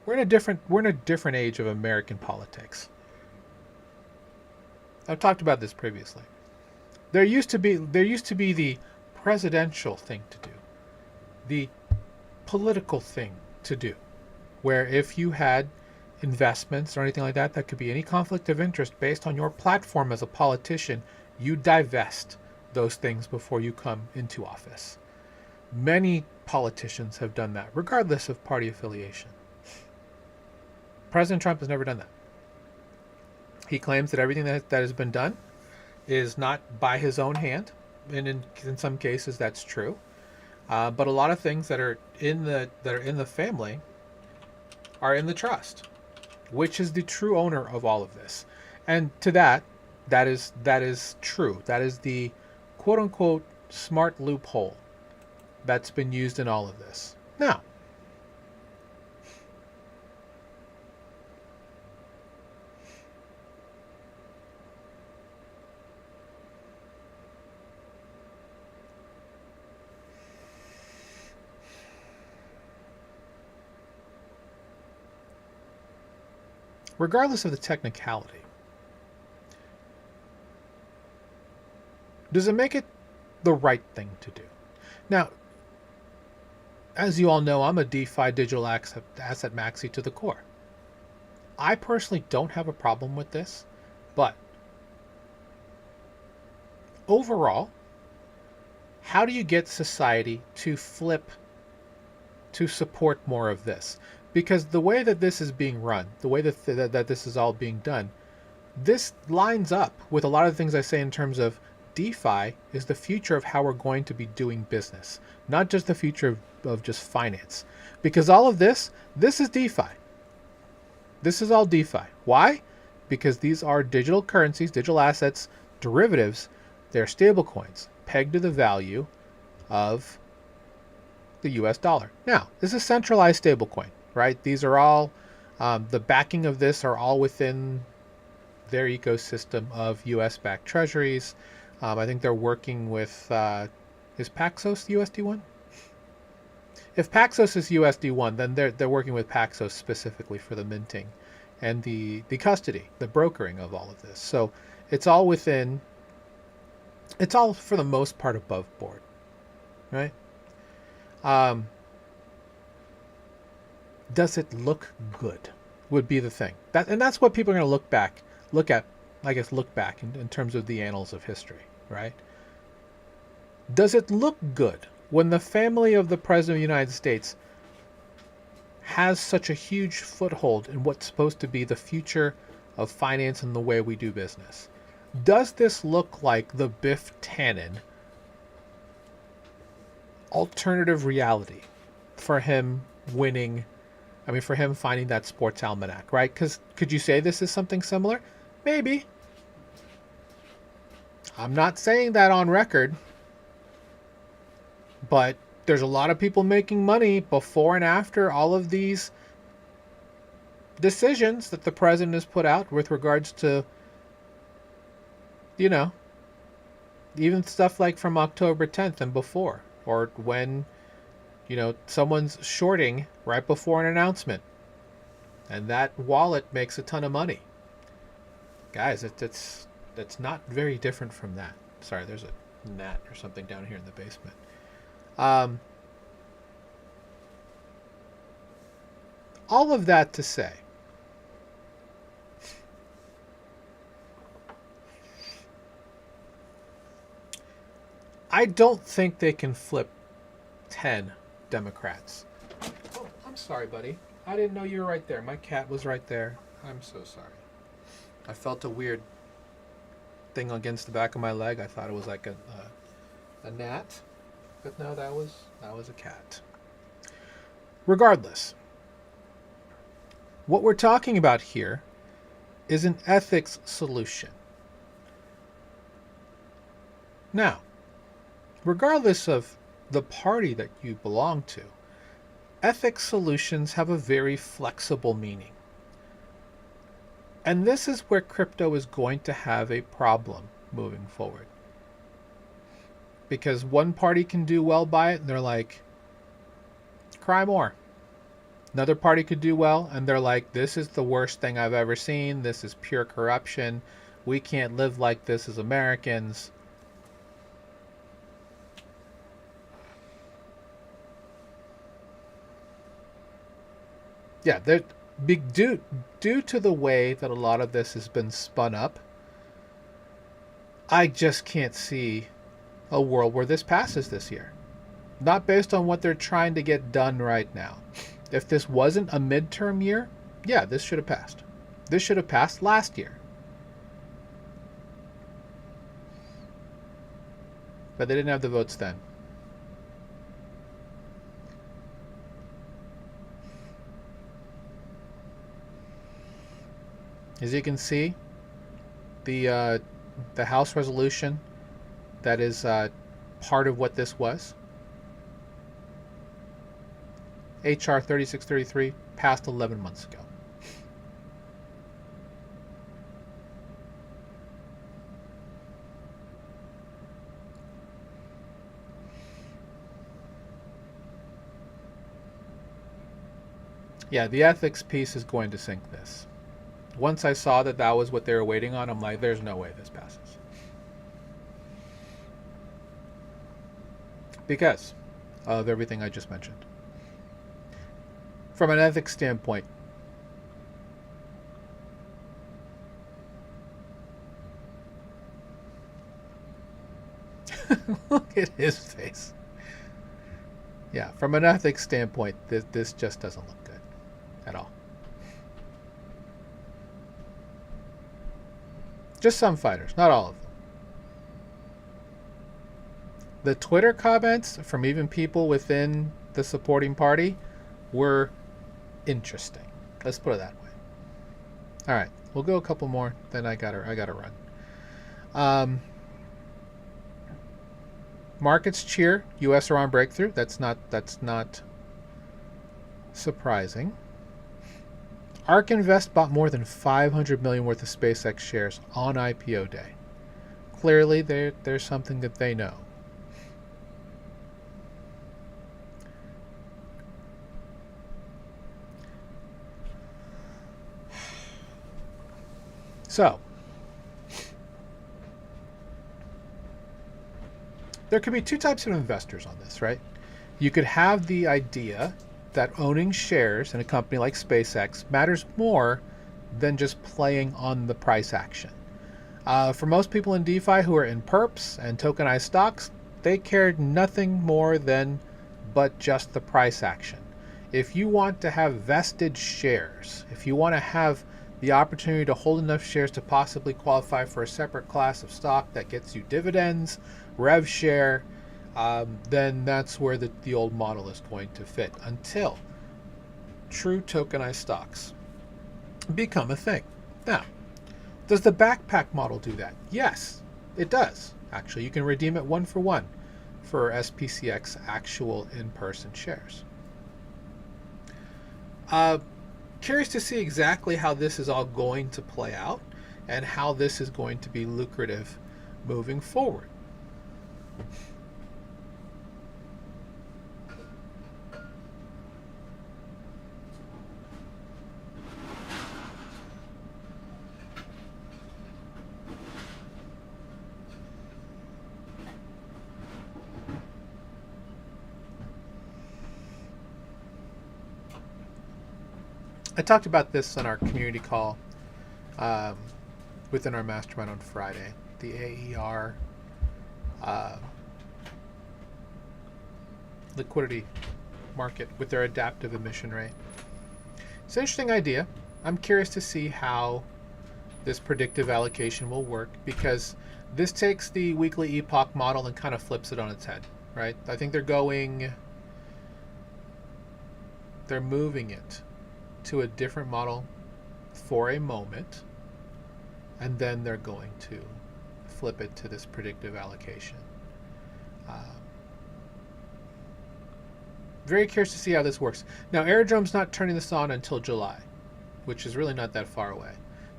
We're in a different age of American politics. I've talked about this previously. There used to be the presidential thing to do, the political thing to do, where if you had investments or anything like that, that could be any conflict of interest based on your platform as a politician, you divest those things before you come into office. Many politicians have done that, regardless of party affiliation. President Trump has never done that. He claims that everything that has been done is not by his own hand, and in some cases that's true. But a lot of things that are in the family are in the trust, which is the true owner of all of this. And to that is true. That is the quote unquote smart loophole that's been used in all of this. Now, regardless of the technicality, does it make it the right thing to do? Now, as you all know, I'm a DeFi digital asset maxi to the core. I personally don't have a problem with this, but overall, how do you get society to flip to support more of this? Because the way that this is being run, the way that this is all being done, this lines up with a lot of things I say in terms of DeFi is the future of how we're going to be doing business, not just the future of just finance. Because all of this is DeFi. This is all DeFi. Why? Because these are digital currencies, digital assets, derivatives. They're stable coins pegged to the value of the US dollar. Now, this is a centralized stablecoin, right? These are all, the backing of this are all within their ecosystem of US-backed treasuries. I think they're working with, is Paxos USD1? If Paxos is USD1, then they're working with Paxos specifically for the minting and the custody, the brokering of all of this. So it's all within, it's all for the most part above board, right? Does it look good? Would be the thing. And that's what people are going to look back in terms of the annals of history, right? Does it look good when the family of the President of the United States has such a huge foothold in what's supposed to be the future of finance and the way we do business? Does this look like the Biff Tannen alternative reality for him winning? I mean, for him finding that sports almanac, right? Because could you say this is something similar? Maybe. I'm not saying that on record, but there's a lot of people making money before and after all of these decisions that the president has put out with regards to, you know, even stuff like from October 10th and before, or when, you know, someone's shorting right before an announcement and that wallet makes a ton of money. Guys, it's not very different from that. Sorry, there's a gnat or something down here in the basement. All of that to say, I don't think they can flip 10 Democrats. Oh, I'm sorry, buddy. I didn't know you were right there. My cat was right there. I'm so sorry. I felt a weird thing against the back of my leg. I thought it was like a gnat, but no, that was a cat. Regardless, what we're talking about here is an ethics solution. Now, regardless of the party that you belong to, ethics solutions have a very flexible meaning. And this is where crypto is going to have a problem moving forward. Because one party can do well by it and they're like, cry more. Another party could do well and they're like, this is the worst thing I've ever seen. This is pure corruption. We can't live like this as Americans. Yeah, due to the way that a lot of this has been spun up, I just can't see a world where this passes this year. Not based on what they're trying to get done right now. If this wasn't a midterm year, yeah, this should have passed. This should have passed last year. But they didn't have the votes then. As you can see, the House resolution that is part of what this was, HR 3633, passed 11 months ago. Yeah, the ethics piece is going to sink this. Once I saw that that was what they were waiting on, I'm like, there's no way this passes. Because of everything I just mentioned. From an ethics standpoint, look at his face. Yeah, from an ethics standpoint, this just doesn't look good. at all. Just some fighters, not all of them. The Twitter comments from even people within the supporting party were interesting. Let's put it that way. All right, we'll go a couple more. Then I gotta run. Markets cheer U.S. Iran breakthrough. That's not surprising. ARK Invest bought more than $500 million worth of SpaceX shares on IPO day. Clearly, there's something that they know. So, there could be two types of investors on this, right? You could have the idea that owning shares in a company like SpaceX matters more than just playing on the price action. For most people in DeFi who are in perps and tokenized stocks, they cared nothing more than but just the price action. If you want to have vested shares, if you want to have the opportunity to hold enough shares to possibly qualify for a separate class of stock that gets you dividends, rev share, then that's where the old model is going to fit until true tokenized stocks become a thing. Now, does the backpack model do that? Yes, it does. Actually, you can redeem it 1-for-1 for SPCX actual in-person shares. Curious to see exactly how this is all going to play out and how this is going to be lucrative moving forward. I talked about this on our community call within our mastermind on Friday. The AER liquidity market with their adaptive emission rate. It's an interesting idea. I'm curious to see how this predictive allocation will work because this takes the weekly epoch model and kind of flips it on its head, right? I think they're moving it to a different model for a moment, and then they're going to flip it to this predictive allocation. Very curious to see how this works. Now, Aerodrome's not turning this on until July, which is really not that far away.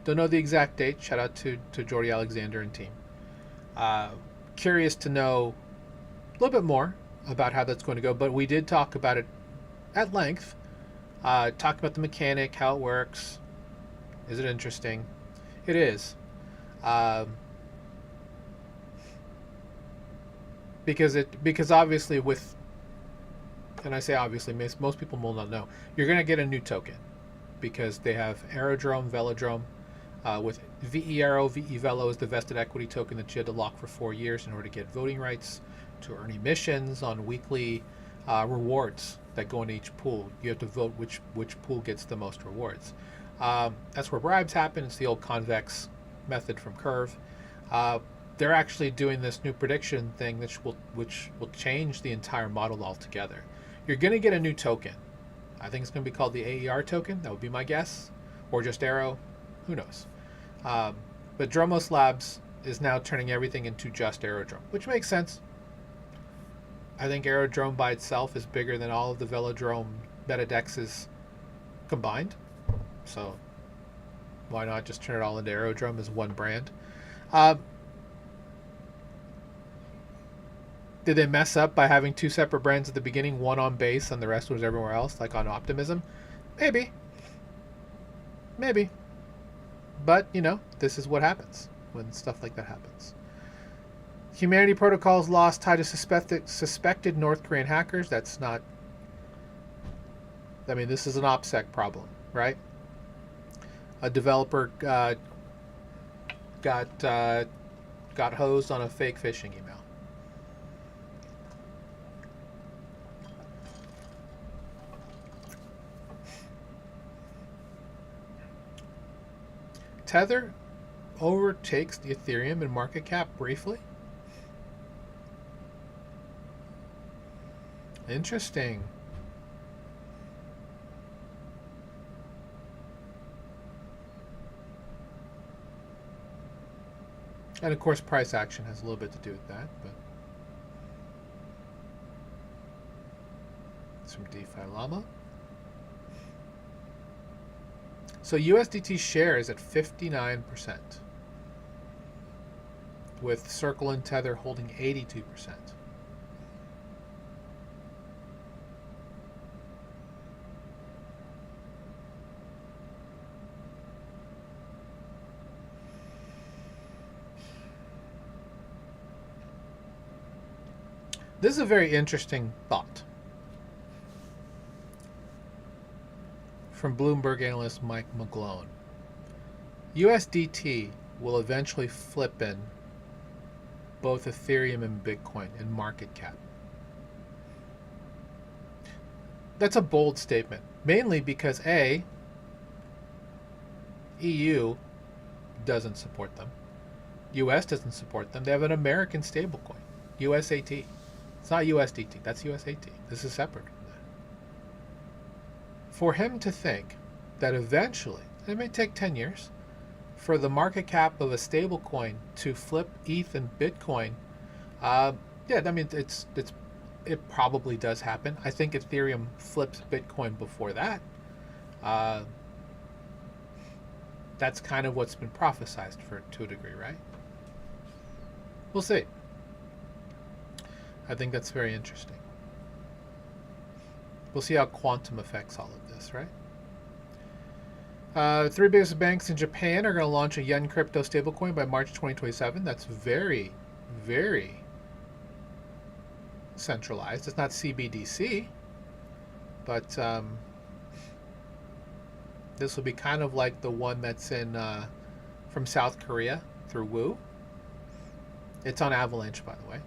Don't know the exact date. Shout out to Jordy Alexander and team. Curious to know a little bit more about how that's going to go, but we did talk about it at length. Talk about the mechanic, how it works. Is it interesting? It is. Because obviously with, and I say obviously, most people will not know, you're going to get a new token because they have Aerodrome, Velodrome. With VE Aero, VE Velo is the vested equity token that you had to lock for 4 years in order to get voting rights, to earn emissions on weekly rewards that go into each pool. You have to vote which pool gets the most rewards. That's where bribes happen. It's the old convex method from Curve. They're actually doing this new prediction thing which will change the entire model altogether. You're going to get a new token. I think it's going to be called the AER token. That would be my guess. Or just Aero. Who knows? But Dromos Labs is now turning everything into just Aerodrome, which makes sense. I think Aerodrome by itself is bigger than all of the Velodrome metadexes combined. So why not just turn it all into Aerodrome as one brand? Did they mess up by having two separate brands at the beginning, one on base and the rest was everywhere else, like on Optimism? Maybe. Maybe. But, this is what happens when stuff like that happens. Humanity Protocol's lost tied to suspected North Korean hackers. That's not... I mean, this is an OPSEC problem, right? A developer got hosed on a fake phishing email. Tether overtakes the Ethereum in market cap briefly. Interesting. And of course, price action has a little bit to do with that, but it's from DeFi Llama. So USDT share is at 59%, with Circle and Tether holding 82%. This is a very interesting thought from Bloomberg analyst Mike McGlone. USDT will eventually flip in both Ethereum and Bitcoin in market cap. That's a bold statement, mainly because A, EU doesn't support them. US doesn't support them. They have an American stablecoin, USAT. It's not USDT, that's USAT. This is separate from that. For him to think that eventually, it may take 10 years, for the market cap of a stablecoin to flip ETH and Bitcoin, yeah, I mean, it probably does happen. I think Ethereum flips Bitcoin before that. That's kind of what's been prophesized to a degree, right? We'll see. I think that's very interesting. We'll see how quantum affects all of this, right? The three biggest banks in Japan are going to launch a yen crypto stablecoin by March 2027. That's very, very centralized. It's not CBDC, but this will be kind of like the one that's in from South Korea through Wu. It's on Avalanche, by the way.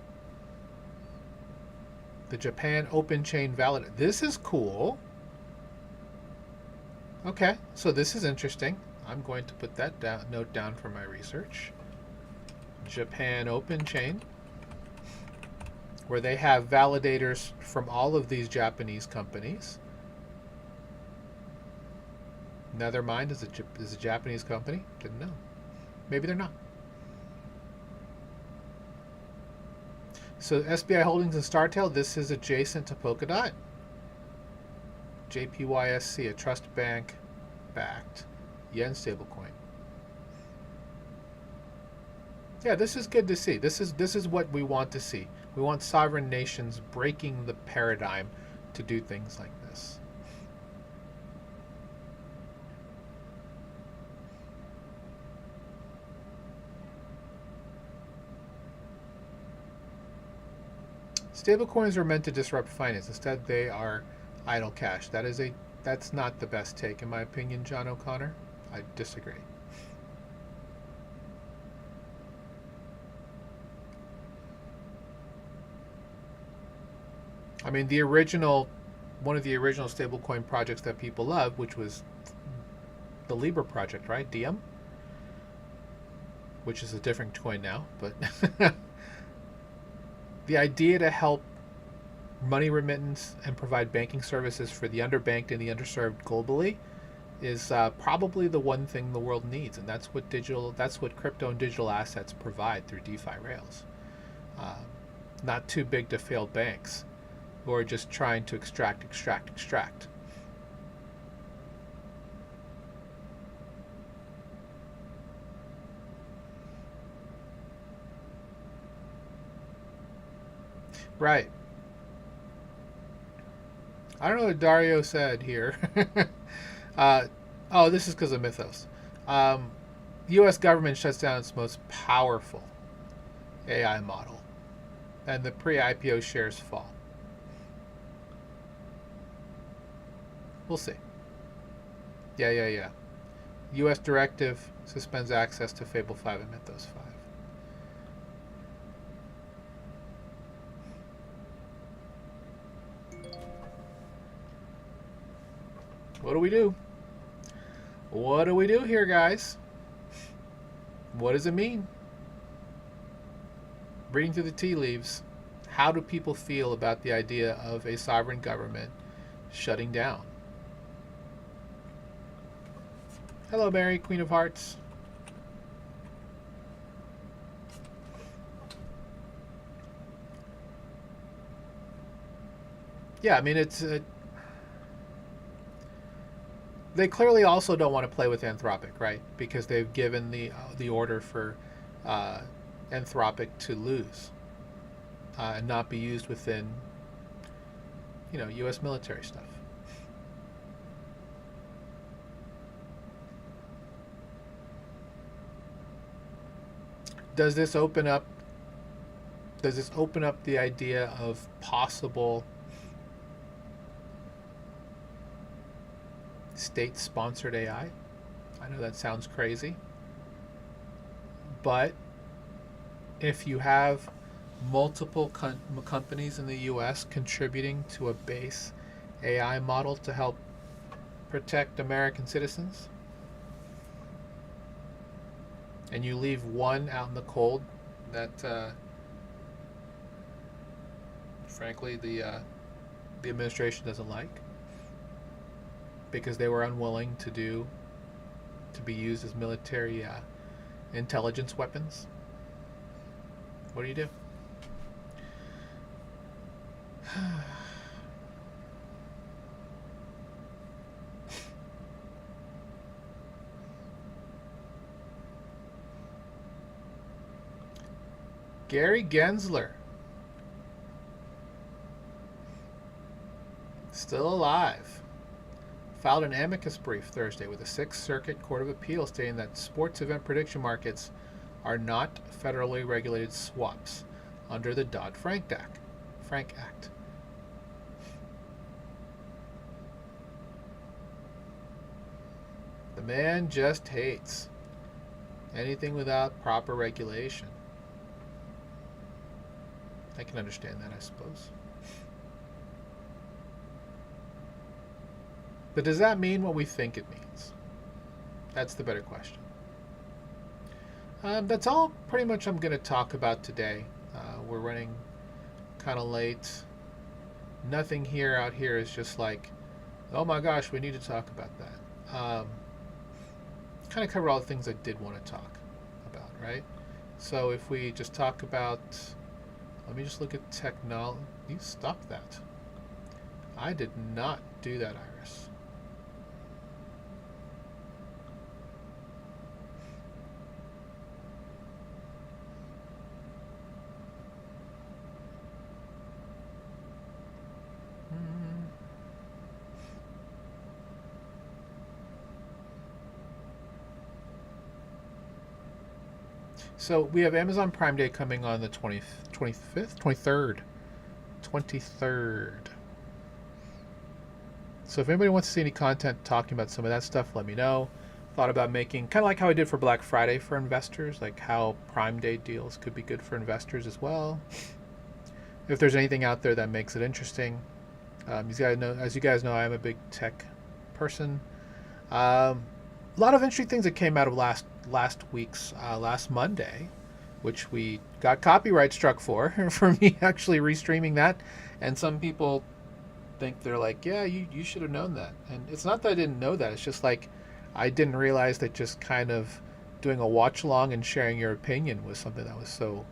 The Japan Open Chain Validator. This is cool. Okay, so this is interesting. I'm going to put that note down for my research. Japan Open Chain, where they have validators from all of these Japanese companies. Nethermind is a Japanese company. Didn't know. Maybe they're not. So SBI Holdings and Startail, this is adjacent to Polkadot. JPYSC, a trust bank backed yen stablecoin. Yeah, this is good to see. This is what we want to see. We want sovereign nations breaking the paradigm to do things like this. Stablecoins are meant to disrupt finance. Instead, they are idle cash. That's not the best take, in my opinion, John O'Connor. I disagree. I mean, one of the original stablecoin projects that people love, which was the Libra project, right? Diem, which is a different coin now, but the idea to help money remittance and provide banking services for the underbanked and the underserved globally is probably the one thing the world needs, and that's what crypto and digital assets provide through DeFi rails. Not too big to fail banks who are just trying to extract. Right. I don't know what Dario said here. Oh, this is because of Mythos. U.S. government shuts down its most powerful AI model, and the pre-IPO shares fall. We'll see. Yeah. U.S. directive suspends access to Fable 5 and Mythos 5. What do we do? What do we do here, guys? What does it mean? Reading through the tea leaves, how do people feel about the idea of a sovereign government shutting down? Hello, Mary, Queen of Hearts. Yeah, I mean, they clearly also don't want to play with Anthropic, right? Because they've given the order for uh, Anthropic to lose and not be used within, U.S. military stuff. Does this open up? Does this open up the idea of possible state-sponsored AI? I know that sounds crazy, but if you have multiple companies in the U.S. contributing to a base AI model to help protect American citizens, and you leave one out in the cold that, frankly, the administration doesn't like because they were unwilling to be used as military intelligence weapons, what do you do? Gary Gensler, still alive, filed an amicus brief Thursday with the Sixth Circuit Court of Appeal stating that sports event prediction markets are not federally regulated swaps under the Dodd-Frank Act. The man just hates anything without proper regulation. I can understand that, I suppose. But does that mean what we think it means? That's the better question. That's all pretty much I'm going to talk about today. We're running kind of late. Nothing out here is just like, oh my gosh, we need to talk about that. Kind of covered all the things I did want to talk about, right? So if we just talk about, let me just look at technology. You stopped that. I did not do that, Iris. So we have Amazon Prime Day coming on the 23rd. So if anybody wants to see any content talking about some of that stuff, let me know. Thought about making, kind of like how I did for Black Friday for investors, like how Prime Day deals could be good for investors as well. If there's anything out there that makes it interesting. As you guys know, I'm a big tech person. A lot of interesting things that came out of last Monday, which we got copyright struck for me actually restreaming that. And some people think they're like, yeah, you should have known that. And it's not that I didn't know that. It's just like I didn't realize that just kind of doing a watch along and sharing your opinion was something that was so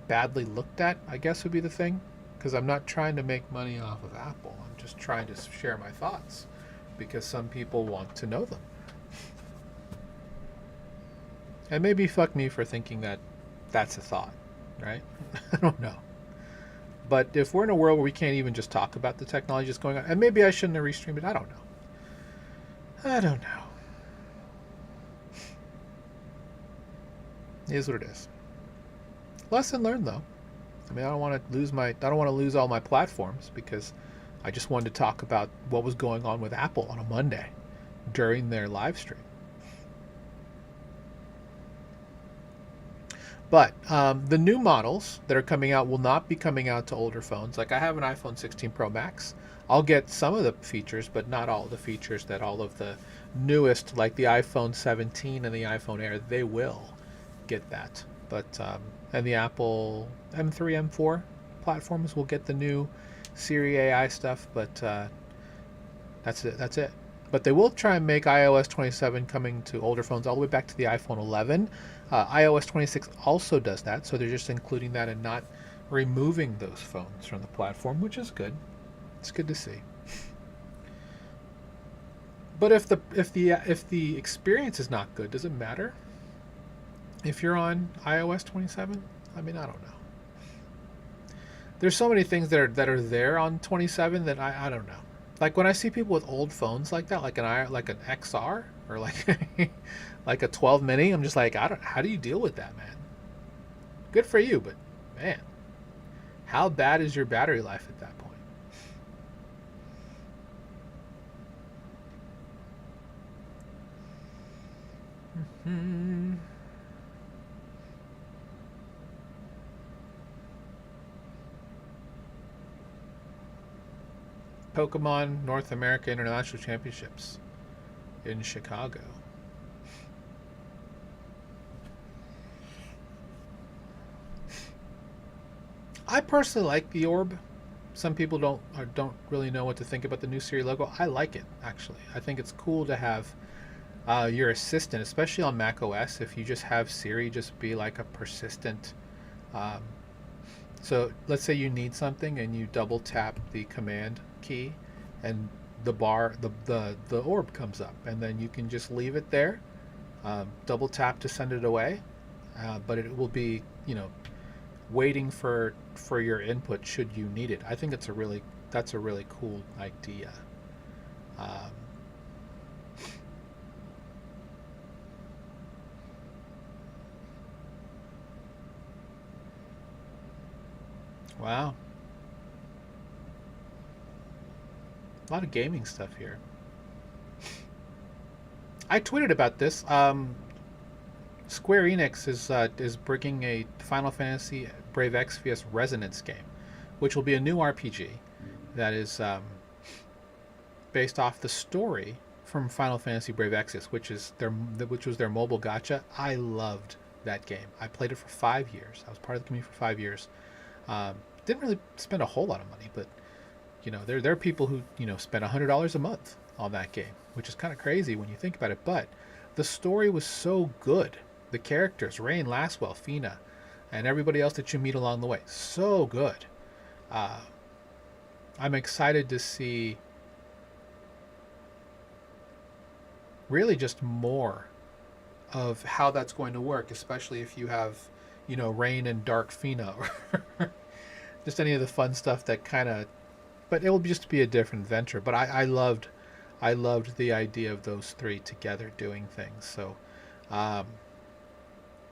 badly looked at, I guess would be the thing. Because I'm not trying to make money off of Apple. I'm just trying to share my thoughts because some people want to know them. And maybe fuck me for thinking that that's a thought, right? I don't know. But if we're in a world where we can't even just talk about the technology that's going on, and maybe I shouldn't have restreamed it, I don't know. It is what it is. Lesson learned, though. I mean, I don't want to lose all my platforms because I just wanted to talk about what was going on with Apple on a Monday during their live stream. But the new models that are coming out will not be coming out to older phones. Like I have an iPhone 16 Pro Max. I'll get some of the features, but not all the features that all of the newest, like the iPhone 17 and the iPhone Air, they will get that. But and the Apple M3, M4 platforms will get the new Siri AI stuff. But that's it. That's it. But they will try and make iOS 27 coming to older phones all the way back to the iPhone 11. iOS 26 also does that, so they're just including that and not removing those phones from the platform, which is good. It's good to see. But if the experience is not good, does it matter? If you're on iOS 27, I mean, I don't know. There's so many things that are there on 27 that I don't know. Like when I see people with old phones like that, like an XR or like like a 12 mini, I'm just like, how do you deal with that, man? Good for you, but man, how bad is your battery life at that point? Mm-hmm. Pokemon North America International Championships in Chicago. I personally like the orb. Some people don't really know what to think about the new Siri logo. I like it, actually. I think it's cool to have your assistant, especially on Mac OS, if you just have Siri just be like a persistent. Um, so let's say you need something and you double tap the command key, and the orb comes up, and then you can just leave it there. Double tap to send it away, but it will be waiting for your input should you need it. I think that's a really cool idea. Um, wow, a lot of gaming stuff here. I tweeted about this. Square Enix is bringing a Final Fantasy Brave Exvius Resonance game, which will be a new RPG that is based off the story from Final Fantasy Brave Exvius, which was their mobile gacha. I loved that game. I played it for 5 years. I was part of the community for 5 years. Didn't really spend a whole lot of money, but there are people who spend $100 a month on that game, which is kind of crazy when you think about it. But the story was so good. The characters, Rain, Laswell, Fina, and everybody else that you meet along the way, so good. I'm excited to see really just more of how that's going to work, especially if you have, Rain and Dark Fina, or just any of the fun stuff that kind of. But it will just be a different adventure. But I loved the idea of those three together doing things. So.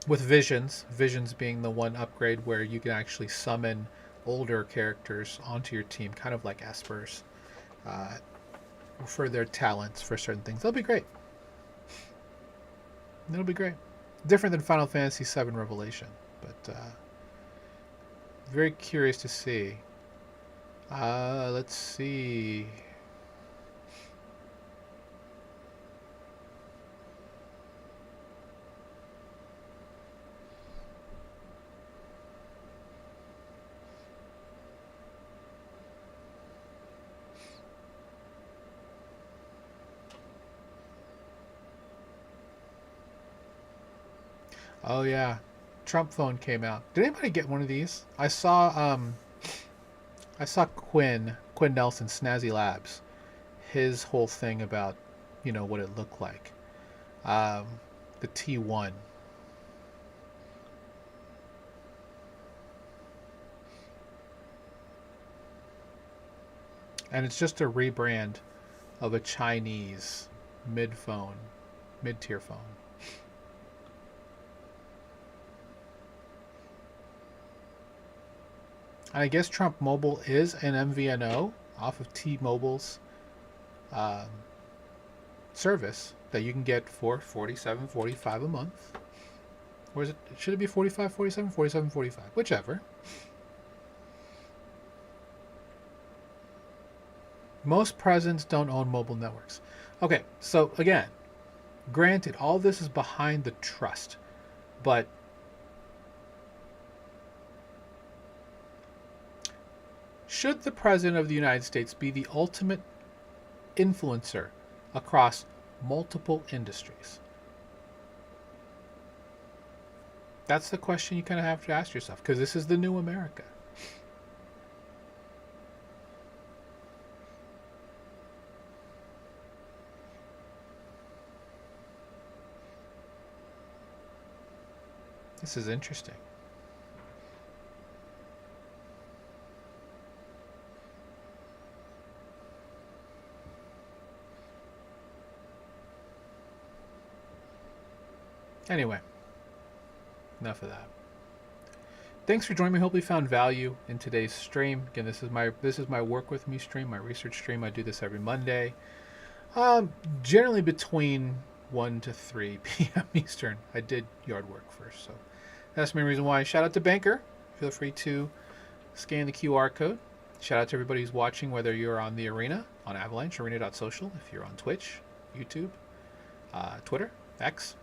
With Visions being the one upgrade where you can actually summon older characters onto your team, kind of like Espers, for their talents for certain things. That'll be great. It'll be great. Different than Final Fantasy VII Revelation, but very curious to see. Let's see. Oh yeah, Trump phone came out. Did anybody get one of these? I saw Quinn Nelson, Snazzy Labs, his whole thing about what it looked like. The T1. And it's just a rebrand of a Chinese mid-tier phone. And I guess Trump Mobile is an MVNO off of T-Mobile's um, service that you can get for $47.45 a month. Or is it, should it be 45, 47, 47, 45? Whichever. Most presidents don't own mobile networks. Okay, so again, granted, all this is behind the trust, but should the President of the United States be the ultimate influencer across multiple industries? That's the question you kind of have to ask yourself, because this is the new America. This is interesting. Anyway, enough of that. Thanks for joining me. Hope you found value in today's stream. Again, this is my work with me stream, my research stream. I do this every Monday, generally between 1 to 3 p.m. Eastern. I did yard work first, so that's the main reason why. Shout out to Bankr. Feel free to scan the QR code. Shout out to everybody who's watching, whether you're on the arena, on Avalanche, arena.social, if you're on Twitch, YouTube, Twitter, X.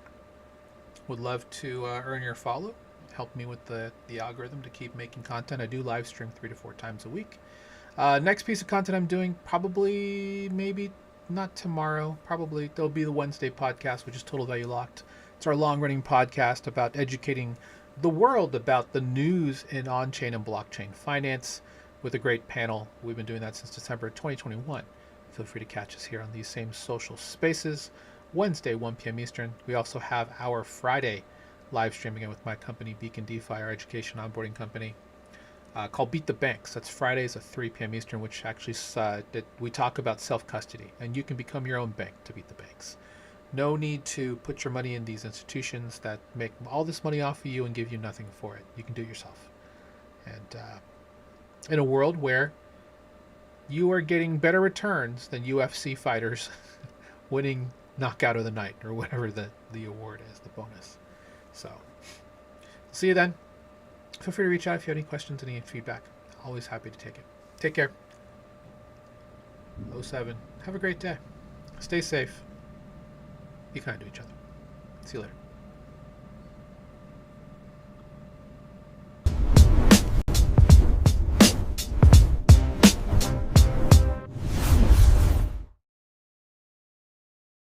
Would love to earn your follow. Help me with the algorithm to keep making content. I do live stream 3 to 4 times a week. Next piece of content I'm doing, probably, maybe not tomorrow, probably there'll be the Wednesday podcast, which is Total Value Locked. It's our long-running podcast about educating the world about the news in on-chain and blockchain finance with a great panel. We've been doing that since December 2021. Feel free to catch us here on these same social spaces. Wednesday, 1 p.m. Eastern. We also have our Friday live streaming with my company, Beacon DeFi, our education onboarding company, called Beat the Banks. That's Fridays at 3 p.m. Eastern, which actually we talk about self-custody, and you can become your own bank to beat the banks. No need to put your money in these institutions that make all this money off of you and give you nothing for it. You can do it yourself. And in a world where you are getting better returns than UFC fighters winning knockout of the night, or whatever the award is, the bonus. So, see you then. Feel free to reach out if you have any questions, any feedback. Always happy to take it. Take care. 07. Have a great day. Stay safe. Be kind to each other. See you later.